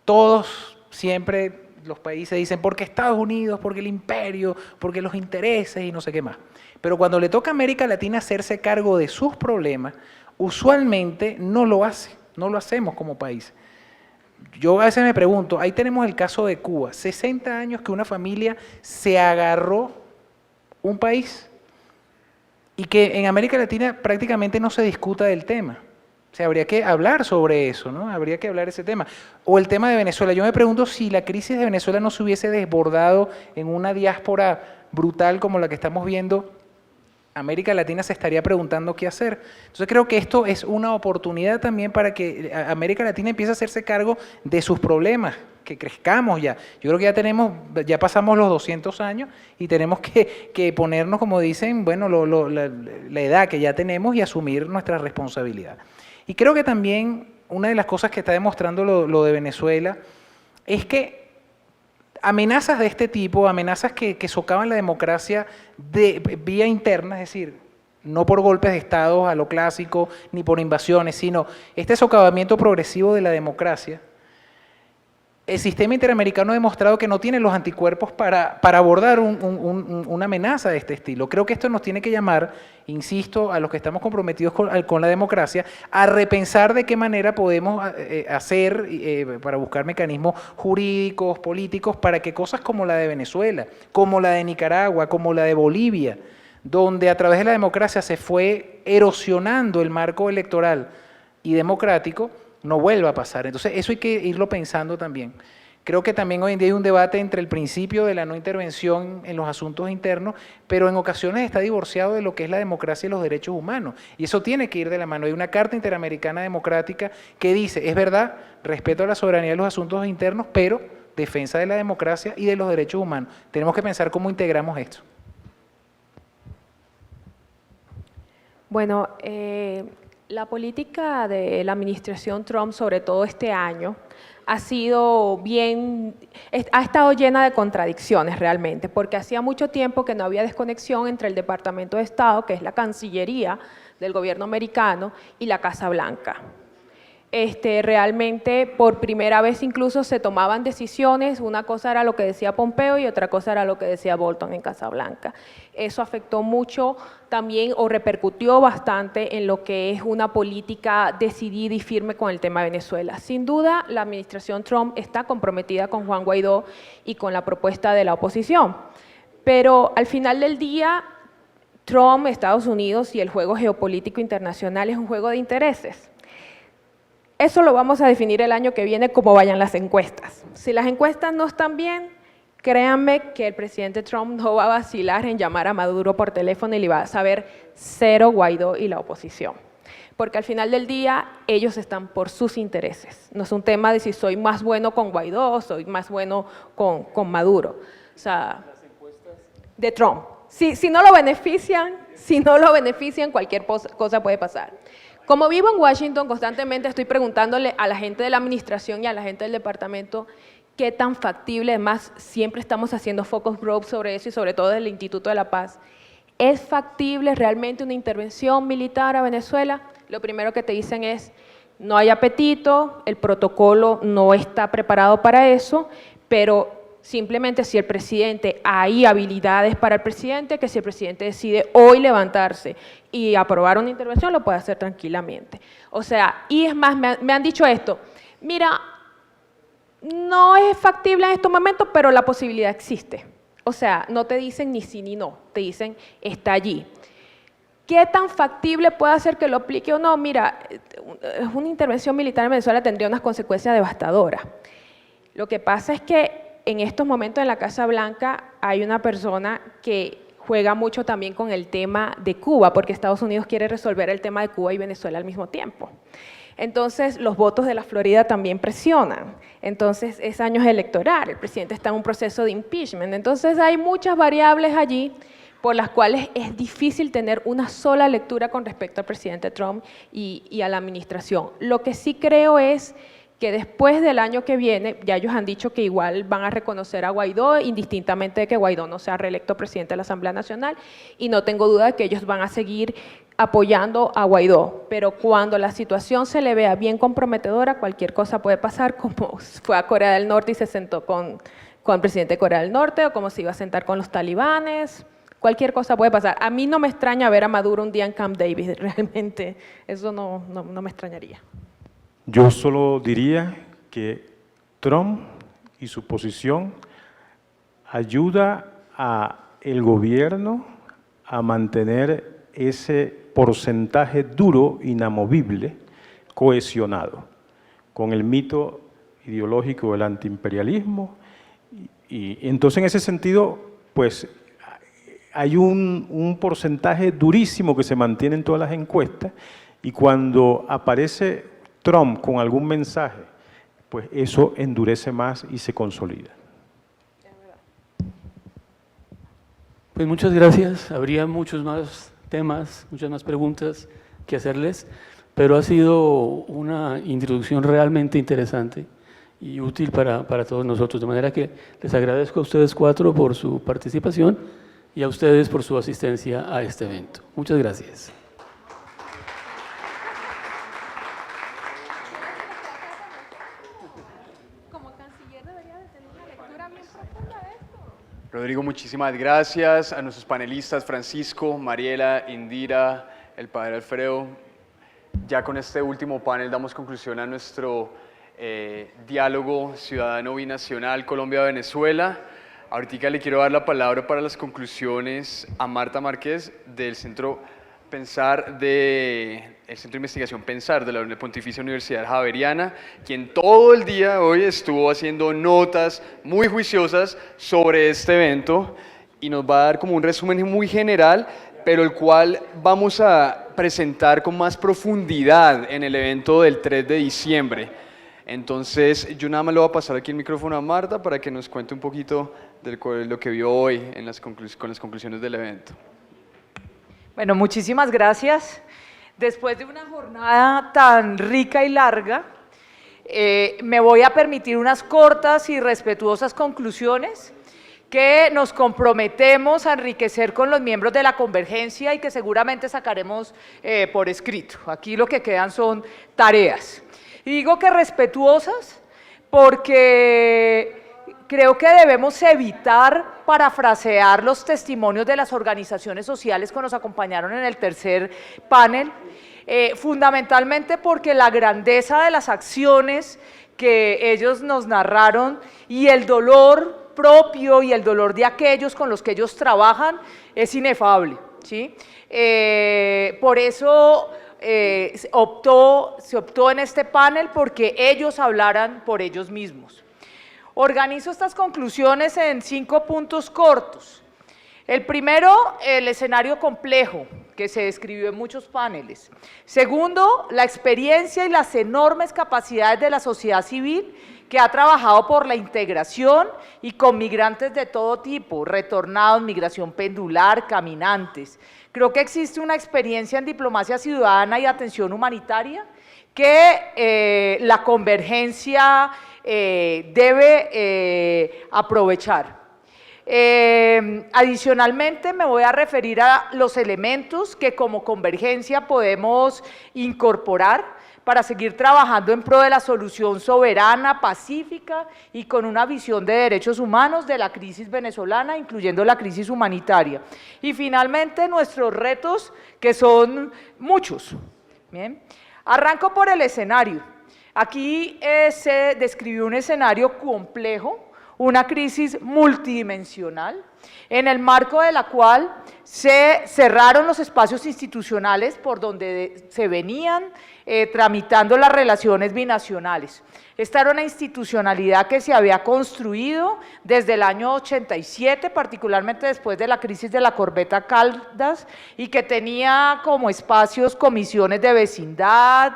[SPEAKER 4] Todos siempre los países dicen, porque Estados Unidos, porque el imperio, porque los intereses y no sé qué más. Pero cuando le toca a América Latina hacerse cargo de sus problemas, usualmente no lo hace, no lo hacemos como país. Yo a veces me pregunto, ahí tenemos el caso de Cuba, 60 años que una familia se agarró un país y que en América Latina prácticamente no se discuta del tema. O sea, habría que hablar sobre eso, ¿no? Habría que hablar ese tema. O el tema de Venezuela. Yo me pregunto si la crisis de Venezuela no se hubiese desbordado en una diáspora brutal como la que estamos viendo, América Latina se estaría preguntando qué hacer. Entonces creo que esto es una oportunidad también para que América Latina empiece a hacerse cargo de sus problemas, que crezcamos ya. Yo creo que ya pasamos los 200 años y tenemos que ponernos, como dicen, bueno, la edad que ya tenemos y asumir nuestra responsabilidad. Y creo que también una de las cosas que está demostrando lo de Venezuela es que amenazas de este tipo, amenazas que socavan la democracia de vía interna, es decir, no por golpes de Estado a lo clásico, ni por invasiones, sino este socavamiento progresivo de la democracia, el sistema interamericano ha demostrado que no tiene los anticuerpos para abordar una amenaza de este estilo. Creo que esto nos tiene que llamar, insisto, a los que estamos comprometidos con la democracia, a repensar de qué manera podemos hacer para buscar mecanismos jurídicos, políticos, para que cosas como la de Venezuela, como la de Nicaragua, como la de Bolivia, donde a través de la democracia se fue erosionando el marco electoral y democrático, no vuelva a pasar. Entonces eso hay que irlo pensando también. Creo que también hoy en día hay un debate entre el principio de la no intervención en los asuntos internos, pero en ocasiones está divorciado de lo que es la democracia y los derechos humanos. Y eso tiene que ir de la mano. Hay una Carta Interamericana Democrática que dice, es verdad, respeto a la soberanía de los asuntos internos, pero defensa de la democracia y de los derechos humanos. Tenemos que pensar cómo integramos esto.
[SPEAKER 5] Bueno, la política de la administración Trump, sobre todo este año, ha estado llena de contradicciones realmente, porque hacía mucho tiempo que no había desconexión entre el Departamento de Estado, que es la Cancillería del gobierno americano, y la Casa Blanca. realmente por primera vez incluso se tomaban decisiones, una cosa era lo que decía Pompeo y otra cosa era lo que decía Bolton en Casablanca. Eso afectó mucho también o repercutió bastante en lo que es una política decidida y firme con el tema de Venezuela. Sin duda, la administración Trump está comprometida con Juan Guaidó y con la propuesta de la oposición, pero al final del día, Trump, Estados Unidos y el juego geopolítico internacional es un juego de intereses. Eso lo vamos a definir el año que viene como vayan las encuestas. Si las encuestas no están bien, créanme que el presidente Trump no va a vacilar en llamar a Maduro por teléfono y le va a saber cero Guaidó y la oposición. Porque al final del día, ellos están por sus intereses. No es un tema de si soy más bueno con Guaidó o soy más bueno con Maduro. O sea, de Trump. Si no lo benefician, cualquier cosa puede pasar. Como vivo en Washington, constantemente estoy preguntándole a la gente de la administración y a la gente del departamento qué tan factible, además siempre estamos haciendo focus group sobre eso y sobre todo del Instituto de la Paz. ¿Es factible realmente una intervención militar a Venezuela? Lo primero que te dicen es, no hay apetito, el protocolo no está preparado para eso, pero simplemente si el presidente, hay habilidades para el presidente, que si el presidente decide hoy levantarse y aprobar una intervención, lo puede hacer tranquilamente. O sea, y es más, me han dicho esto, mira, no es factible en estos momentos, pero la posibilidad existe. O sea, no te dicen ni sí ni no, te dicen está allí. ¿Qué tan factible puede ser que lo aplique o no? Mira, una intervención militar en Venezuela tendría unas consecuencias devastadoras. Lo que pasa es que en estos momentos en la Casa Blanca hay una persona que juega mucho también con el tema de Cuba, porque Estados Unidos quiere resolver el tema de Cuba y Venezuela al mismo tiempo. Entonces, los votos de la Florida también presionan. Entonces, es años electoral, el presidente está en un proceso de impeachment. Entonces, hay muchas variables allí por las cuales es difícil tener una sola lectura con respecto al presidente Trump y a la administración. Lo que sí creo es que después del año que viene, ya ellos han dicho que igual van a reconocer a Guaidó, indistintamente de que Guaidó no sea reelecto presidente de la Asamblea Nacional, y no tengo duda de que ellos van a seguir apoyando a Guaidó, pero cuando la situación se le vea bien comprometedora, cualquier cosa puede pasar, como fue a Corea del Norte y se sentó con el presidente de Corea del Norte, o como se iba a sentar con los talibanes, cualquier cosa puede pasar. A mí no me extraña ver a Maduro un día en Camp David, realmente, eso no me extrañaría.
[SPEAKER 6] Yo solo diría que Trump y su posición ayuda al gobierno a mantener ese porcentaje duro, inamovible, cohesionado, con el mito ideológico del antiimperialismo. Y entonces, en ese sentido, pues, hay un porcentaje durísimo que se mantiene en todas las encuestas, y cuando aparece Trump con algún mensaje, pues eso endurece más y se consolida.
[SPEAKER 2] Pues muchas gracias. Habría muchos más temas, muchas más preguntas que hacerles, pero ha sido una introducción realmente interesante y útil para todos nosotros. De manera que les agradezco a ustedes cuatro por su participación y a ustedes por su asistencia a este evento. Muchas gracias.
[SPEAKER 7] Rodrigo, muchísimas gracias a nuestros panelistas, Francisco, Mariela, Indira, el padre Alfredo. Ya con este último panel damos conclusión a nuestro diálogo ciudadano binacional Colombia-Venezuela. Ahorita le quiero dar la palabra para las conclusiones a Marta Márquez del Centro Pensar el Centro de Investigación Pensar de la Pontificia Universidad Javeriana, quien todo el día de hoy estuvo haciendo notas muy juiciosas sobre este evento y nos va a dar como un resumen muy general, pero el cual vamos a presentar con más profundidad en el evento del 3 de diciembre. Entonces, yo nada más le voy a pasar aquí el micrófono a Marta para que nos cuente un poquito de lo que vio hoy con las conclusiones del evento.
[SPEAKER 8] Bueno, muchísimas gracias. Después de una jornada tan rica y larga, me voy a permitir unas cortas y respetuosas conclusiones que nos comprometemos a enriquecer con los miembros de la convergencia y que seguramente sacaremos por escrito. Aquí lo que quedan son tareas. Y digo que respetuosas porque creo que debemos evitar parafrasear los testimonios de las organizaciones sociales que nos acompañaron en el tercer panel, fundamentalmente porque la grandeza de las acciones que ellos nos narraron y el dolor propio y el dolor de aquellos con los que ellos trabajan es inefable, ¿sí? Por eso se optó en este panel porque ellos hablaran por ellos mismos. Organizo estas conclusiones en 5 puntos cortos. El primero, el escenario complejo, que se describió en muchos paneles. Segundo, la experiencia y las enormes capacidades de la sociedad civil que ha trabajado por la integración y con migrantes de todo tipo, retornados, migración pendular, caminantes. Creo que existe una experiencia en diplomacia ciudadana y atención humanitaria que la convergencia debe aprovechar. Adicionalmente, me voy a referir a los elementos que como convergencia podemos incorporar para seguir trabajando en pro de la solución soberana, pacífica y con una visión de derechos humanos de la crisis venezolana, incluyendo la crisis humanitaria. Y finalmente, nuestros retos, que son muchos. Bien. Arranco por el escenario. Aquí se describió un escenario complejo, una crisis multidimensional, en el marco de la cual se cerraron los espacios institucionales por donde se venían tramitando las relaciones binacionales. Esta era una institucionalidad que se había construido desde el año 87, particularmente después de la crisis de la corbeta Caldas, y que tenía como espacios comisiones de vecindad,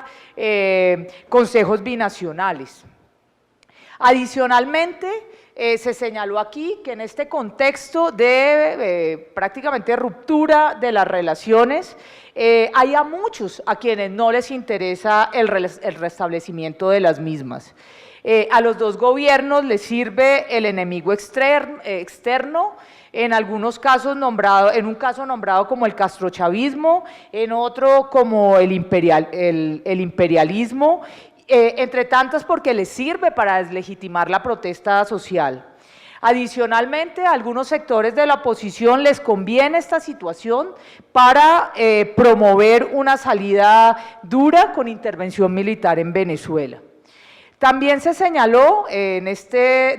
[SPEAKER 8] consejos binacionales. Adicionalmente, se señaló aquí que en este contexto de prácticamente ruptura de las relaciones, hay a muchos a quienes no les interesa el restablecimiento de las mismas. A los dos gobiernos les sirve el enemigo externo, en algunos casos en un caso nombrado como el castrochavismo, en otro como el imperialismo, entre tantas porque les sirve para deslegitimar la protesta social. Adicionalmente, a algunos sectores de la oposición les conviene esta situación para promover una salida dura con intervención militar en Venezuela. También se señaló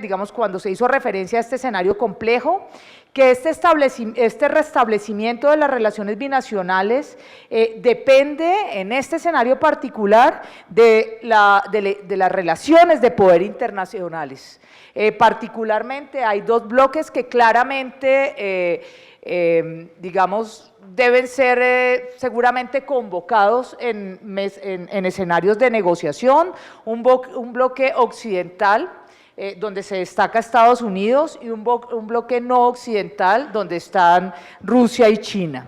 [SPEAKER 8] digamos, cuando se hizo referencia a este escenario complejo, que este restablecimiento de las relaciones binacionales depende, en este escenario particular, de las relaciones de poder internacionales. Particularmente hay dos bloques que claramente, digamos, deben ser seguramente convocados en escenarios de negociación, un bloque occidental, donde se destaca Estados Unidos, y un bloque no occidental, donde están Rusia y China.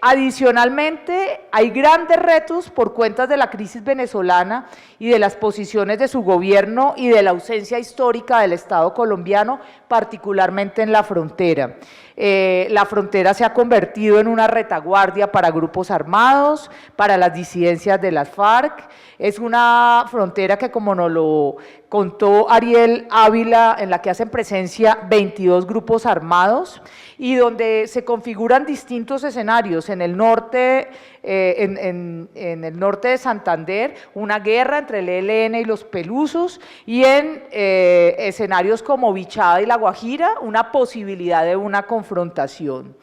[SPEAKER 8] Adicionalmente, hay grandes retos por cuenta de la crisis venezolana y de las posiciones de su gobierno y de la ausencia histórica del Estado colombiano, particularmente en la frontera. La frontera se ha convertido en una retaguardia para grupos armados, para las disidencias de las FARC. Es una frontera que, como nos lo contó Ariel Ávila, en la que hacen presencia 22 grupos armados y donde se configuran distintos escenarios. En el norte, en el norte de Santander, una guerra entre el ELN y los Pelusos, y en escenarios como Bichada y La Guajira, una posibilidad de una confrontación.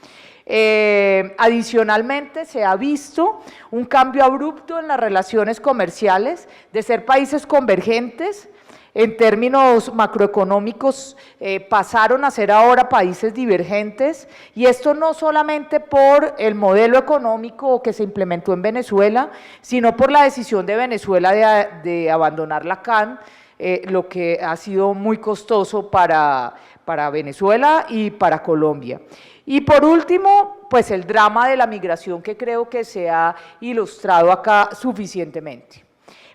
[SPEAKER 8] Adicionalmente, se ha visto un cambio abrupto en las relaciones comerciales, de ser países convergentes. En términos macroeconómicos pasaron a ser ahora países divergentes, y esto no solamente por el modelo económico que se implementó en Venezuela, sino por la decisión de Venezuela de abandonar la CAN, lo que ha sido muy costoso para Venezuela y para Colombia. Y por último, pues el drama de la migración, que creo que se ha ilustrado acá suficientemente.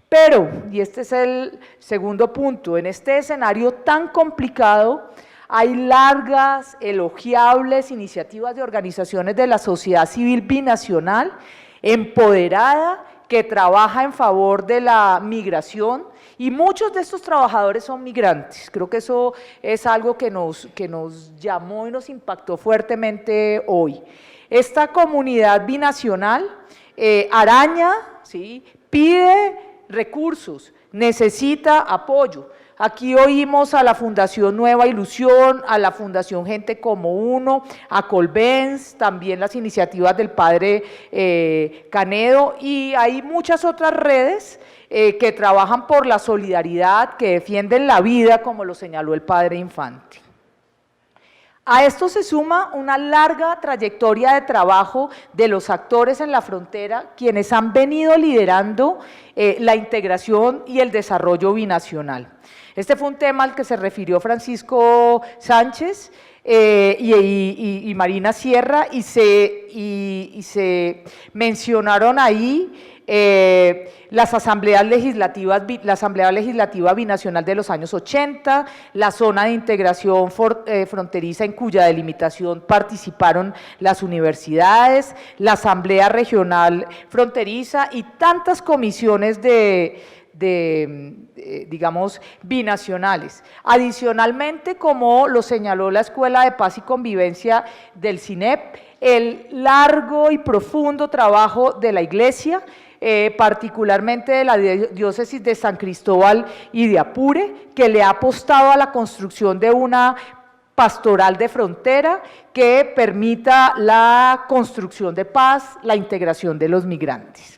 [SPEAKER 8] Pero, y este es el segundo punto, en este escenario tan complicado hay largas, elogiables iniciativas de organizaciones de la sociedad civil binacional, empoderada que trabaja en favor de la migración, y muchos de estos trabajadores son migrantes. Creo que eso es algo que nos llamó y nos impactó fuertemente hoy. Esta comunidad binacional araña, ¿sí?, pide recursos, necesita apoyo. Aquí oímos a la Fundación Nueva Ilusión, a la Fundación Gente Como Uno, a Colbens, también las iniciativas del padre Canedo, y hay muchas otras redes que trabajan por la solidaridad, que defienden la vida, como lo señaló el padre Infante. A esto se suma una larga trayectoria de trabajo de los actores en la frontera, quienes han venido liderando la integración y el desarrollo binacional. Este fue un tema al que se refirió Francisco Sánchez y Marina Sierra, y se mencionaron ahí la Asamblea Legislativa Binacional de los años 80, la zona de integración fronteriza en cuya delimitación participaron las universidades, la Asamblea Regional Fronteriza y tantas comisiones digamos, binacionales. Adicionalmente, como lo señaló la Escuela de Paz y Convivencia del CINEP, el largo y profundo trabajo de la Iglesia, particularmente de la diócesis de San Cristóbal y de Apure, que le ha apostado a la construcción de una pastoral de frontera que permita la construcción de paz, la integración de los migrantes.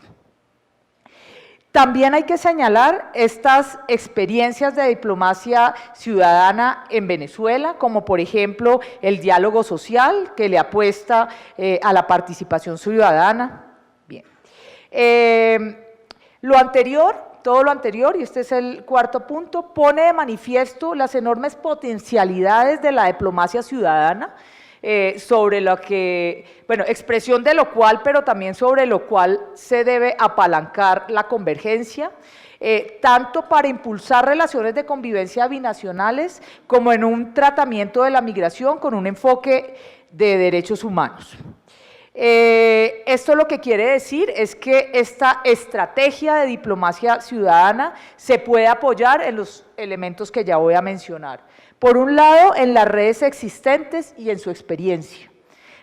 [SPEAKER 8] También hay que señalar estas experiencias de diplomacia ciudadana en Venezuela, como por ejemplo el diálogo social, que le apuesta a la participación ciudadana. Bien. Todo lo anterior, y este es el cuarto punto, pone de manifiesto las enormes potencialidades de la diplomacia ciudadana, sobre lo que, bueno, expresión de lo cual, pero también sobre lo cual se debe apalancar la convergencia, tanto para impulsar relaciones de convivencia binacionales como en un tratamiento de la migración con un enfoque de derechos humanos. Esto lo que quiere decir es que esta estrategia de diplomacia ciudadana se puede apoyar en los elementos que ya voy a mencionar. Por un lado, en las redes existentes y en su experiencia.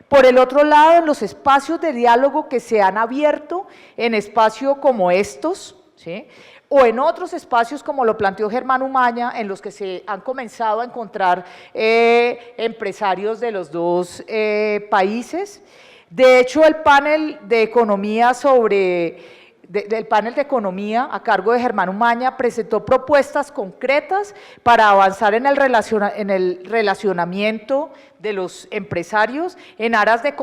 [SPEAKER 8] Por el otro lado, en los espacios de diálogo que se han abierto en espacios como estos, ¿sí?, o en otros espacios como lo planteó Germán Umaña, en los que se han comenzado a encontrar empresarios de los dos países. De hecho, el panel de economía del panel de economía a cargo de Germán Umaña presentó propuestas concretas para avanzar en el relacionamiento de los empresarios en aras de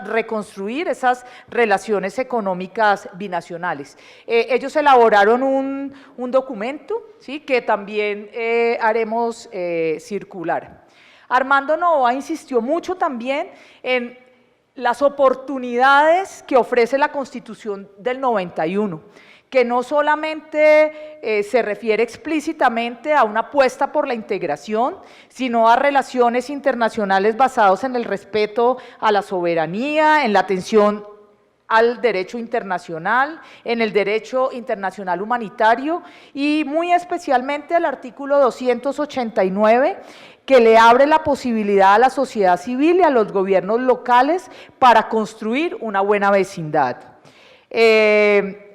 [SPEAKER 8] reconstruir esas relaciones económicas binacionales. Ellos elaboraron un documento, ¿sí?, que también haremos circular. Armando Novoa insistió mucho también en las oportunidades que ofrece la Constitución del 91, que no solamente se refiere explícitamente a una apuesta por la integración, sino a relaciones internacionales basadas en el respeto a la soberanía, en la atención al derecho internacional, en el derecho internacional humanitario y muy especialmente al artículo 289, que le abre la posibilidad a la sociedad civil y a los gobiernos locales para construir una buena vecindad.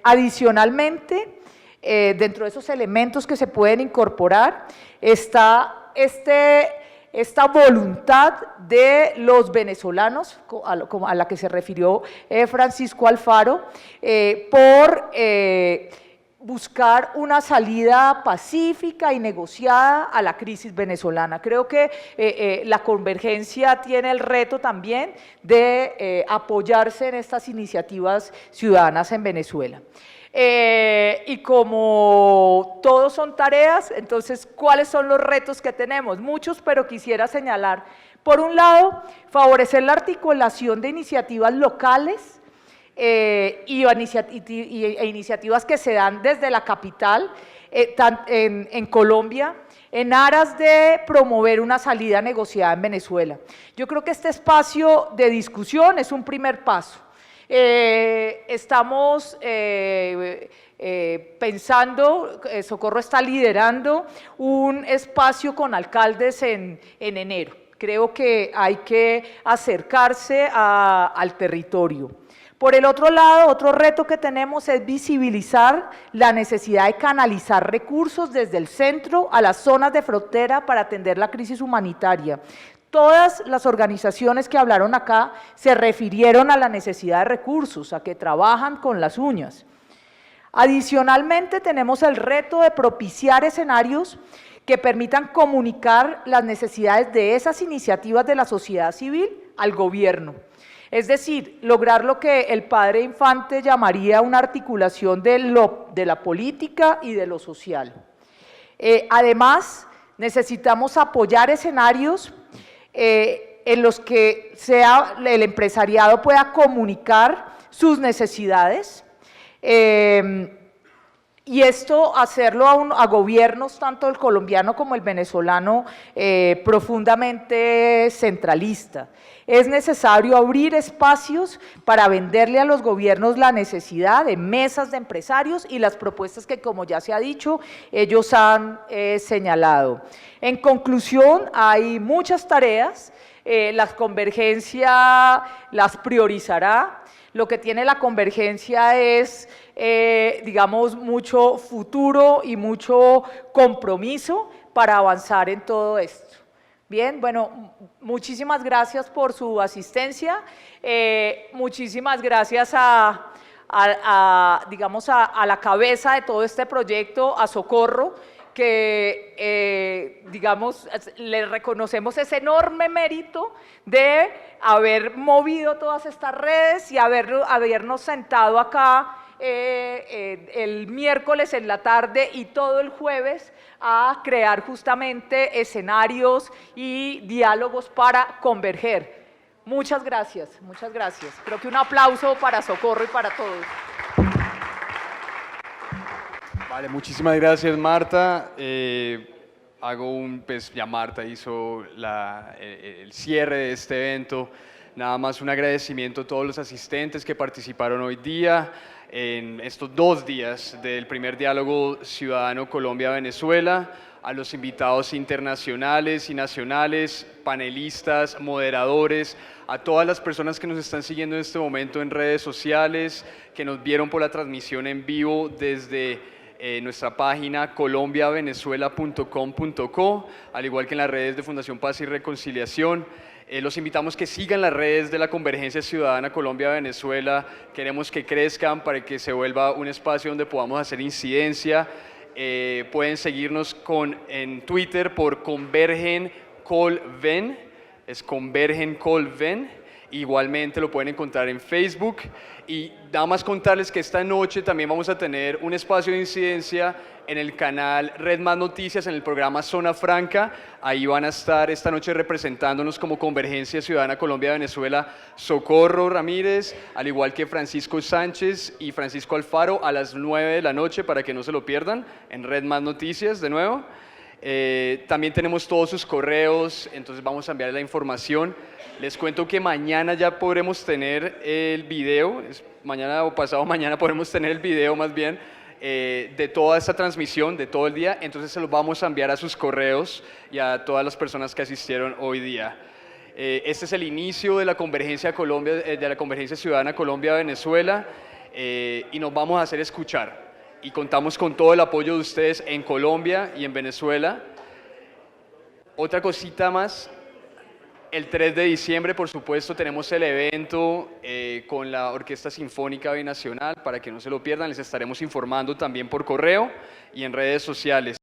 [SPEAKER 8] Adicionalmente, dentro de esos elementos que se pueden incorporar, está esta voluntad de los venezolanos, a la que se refirió Francisco Alfaro, por buscar una salida pacífica y negociada a la crisis venezolana. Creo que la convergencia tiene el reto también de apoyarse en estas iniciativas ciudadanas en Venezuela. Y como todos son tareas, entonces, ¿cuáles son los retos que tenemos? Muchos, pero quisiera señalar, por un lado, favorecer la articulación de iniciativas locales e iniciativas que se dan desde la capital en Colombia, en aras de promover una salida negociada en Venezuela. Yo creo que este espacio de discusión es un primer paso. Estamos pensando, Socorro está liderando un espacio con alcaldes en enero. Creo que hay que acercarse al territorio. Por el otro lado, otro reto que tenemos es visibilizar la necesidad de canalizar recursos desde el centro a las zonas de frontera para atender la crisis humanitaria. Todas las organizaciones que hablaron acá se refirieron a la necesidad de recursos, a que trabajan con las uñas. Adicionalmente, tenemos el reto de propiciar escenarios que permitan comunicar las necesidades de esas iniciativas de la sociedad civil al gobierno. Es decir, lograr lo que el padre Infante llamaría una articulación de la política y de lo social. Además, necesitamos apoyar escenarios en los que el empresariado pueda comunicar sus necesidades, y esto hacerlo a gobiernos, tanto el colombiano como el venezolano, profundamente centralista. Es necesario abrir espacios para venderle a los gobiernos la necesidad de mesas de empresarios y las propuestas que, como ya se ha dicho, ellos han señalado. En conclusión, hay muchas tareas, la convergencia las priorizará. Lo que tiene la convergencia es, digamos, mucho futuro y mucho compromiso para avanzar en todo esto. Bien, bueno, muchísimas gracias por su asistencia, muchísimas gracias digamos, a la cabeza de todo este proyecto, a Socorro, que, digamos, le reconocemos ese enorme mérito de haber movido todas estas redes y habernos sentado acá el miércoles en la tarde y todo el jueves a crear justamente escenarios y diálogos para converger. Muchas gracias, muchas gracias. Creo que un aplauso para Socorro y para todos.
[SPEAKER 7] Vale, muchísimas gracias, Marta. Pues ya Marta hizo el cierre de este evento. Nada más un agradecimiento a todos los asistentes que participaron hoy día en estos 2 días del primer diálogo ciudadano Colombia-Venezuela, a los invitados internacionales y nacionales, panelistas, moderadores, a todas las personas que nos están siguiendo en este momento en redes sociales, que nos vieron por la transmisión en vivo desde nuestra página colombiavenezuela.com.co, al igual que en las redes de Fundación Paz y Reconciliación. Los invitamos que sigan las redes de la Convergencia Ciudadana Colombia-Venezuela. Queremos que crezcan para que se vuelva un espacio donde podamos hacer incidencia. Pueden seguirnos en Twitter por ConvergenColven, es ConvergenColven. Igualmente lo pueden encontrar en Facebook. Y nada más contarles que esta noche también vamos a tener un espacio de incidencia en el canal Red Más Noticias, en el programa Zona Franca. Ahí van a estar esta noche representándonos como Convergencia Ciudadana Colombia-Venezuela Socorro Ramírez, al igual que Francisco Sánchez y Francisco Alfaro, a las 9 de la noche, para que no se lo pierdan, en Red Más Noticias de nuevo. También tenemos todos sus correos, entonces vamos a enviar la información. Les cuento que mañana ya podremos tener el video, mañana o pasado mañana podremos tener el video más bien, de toda esta transmisión, de todo el día, entonces se los vamos a enviar a sus correos y a todas las personas que asistieron hoy día. Este es el inicio de la Convergencia Ciudadana Colombia-Venezuela, y nos vamos a hacer escuchar. Y contamos con todo el apoyo de ustedes en Colombia y en Venezuela. Otra cosita más, el 3 de diciembre, por supuesto, tenemos el evento con la Orquesta Sinfónica Binacional, para que no se lo pierdan, les estaremos informando también por correo y en redes sociales.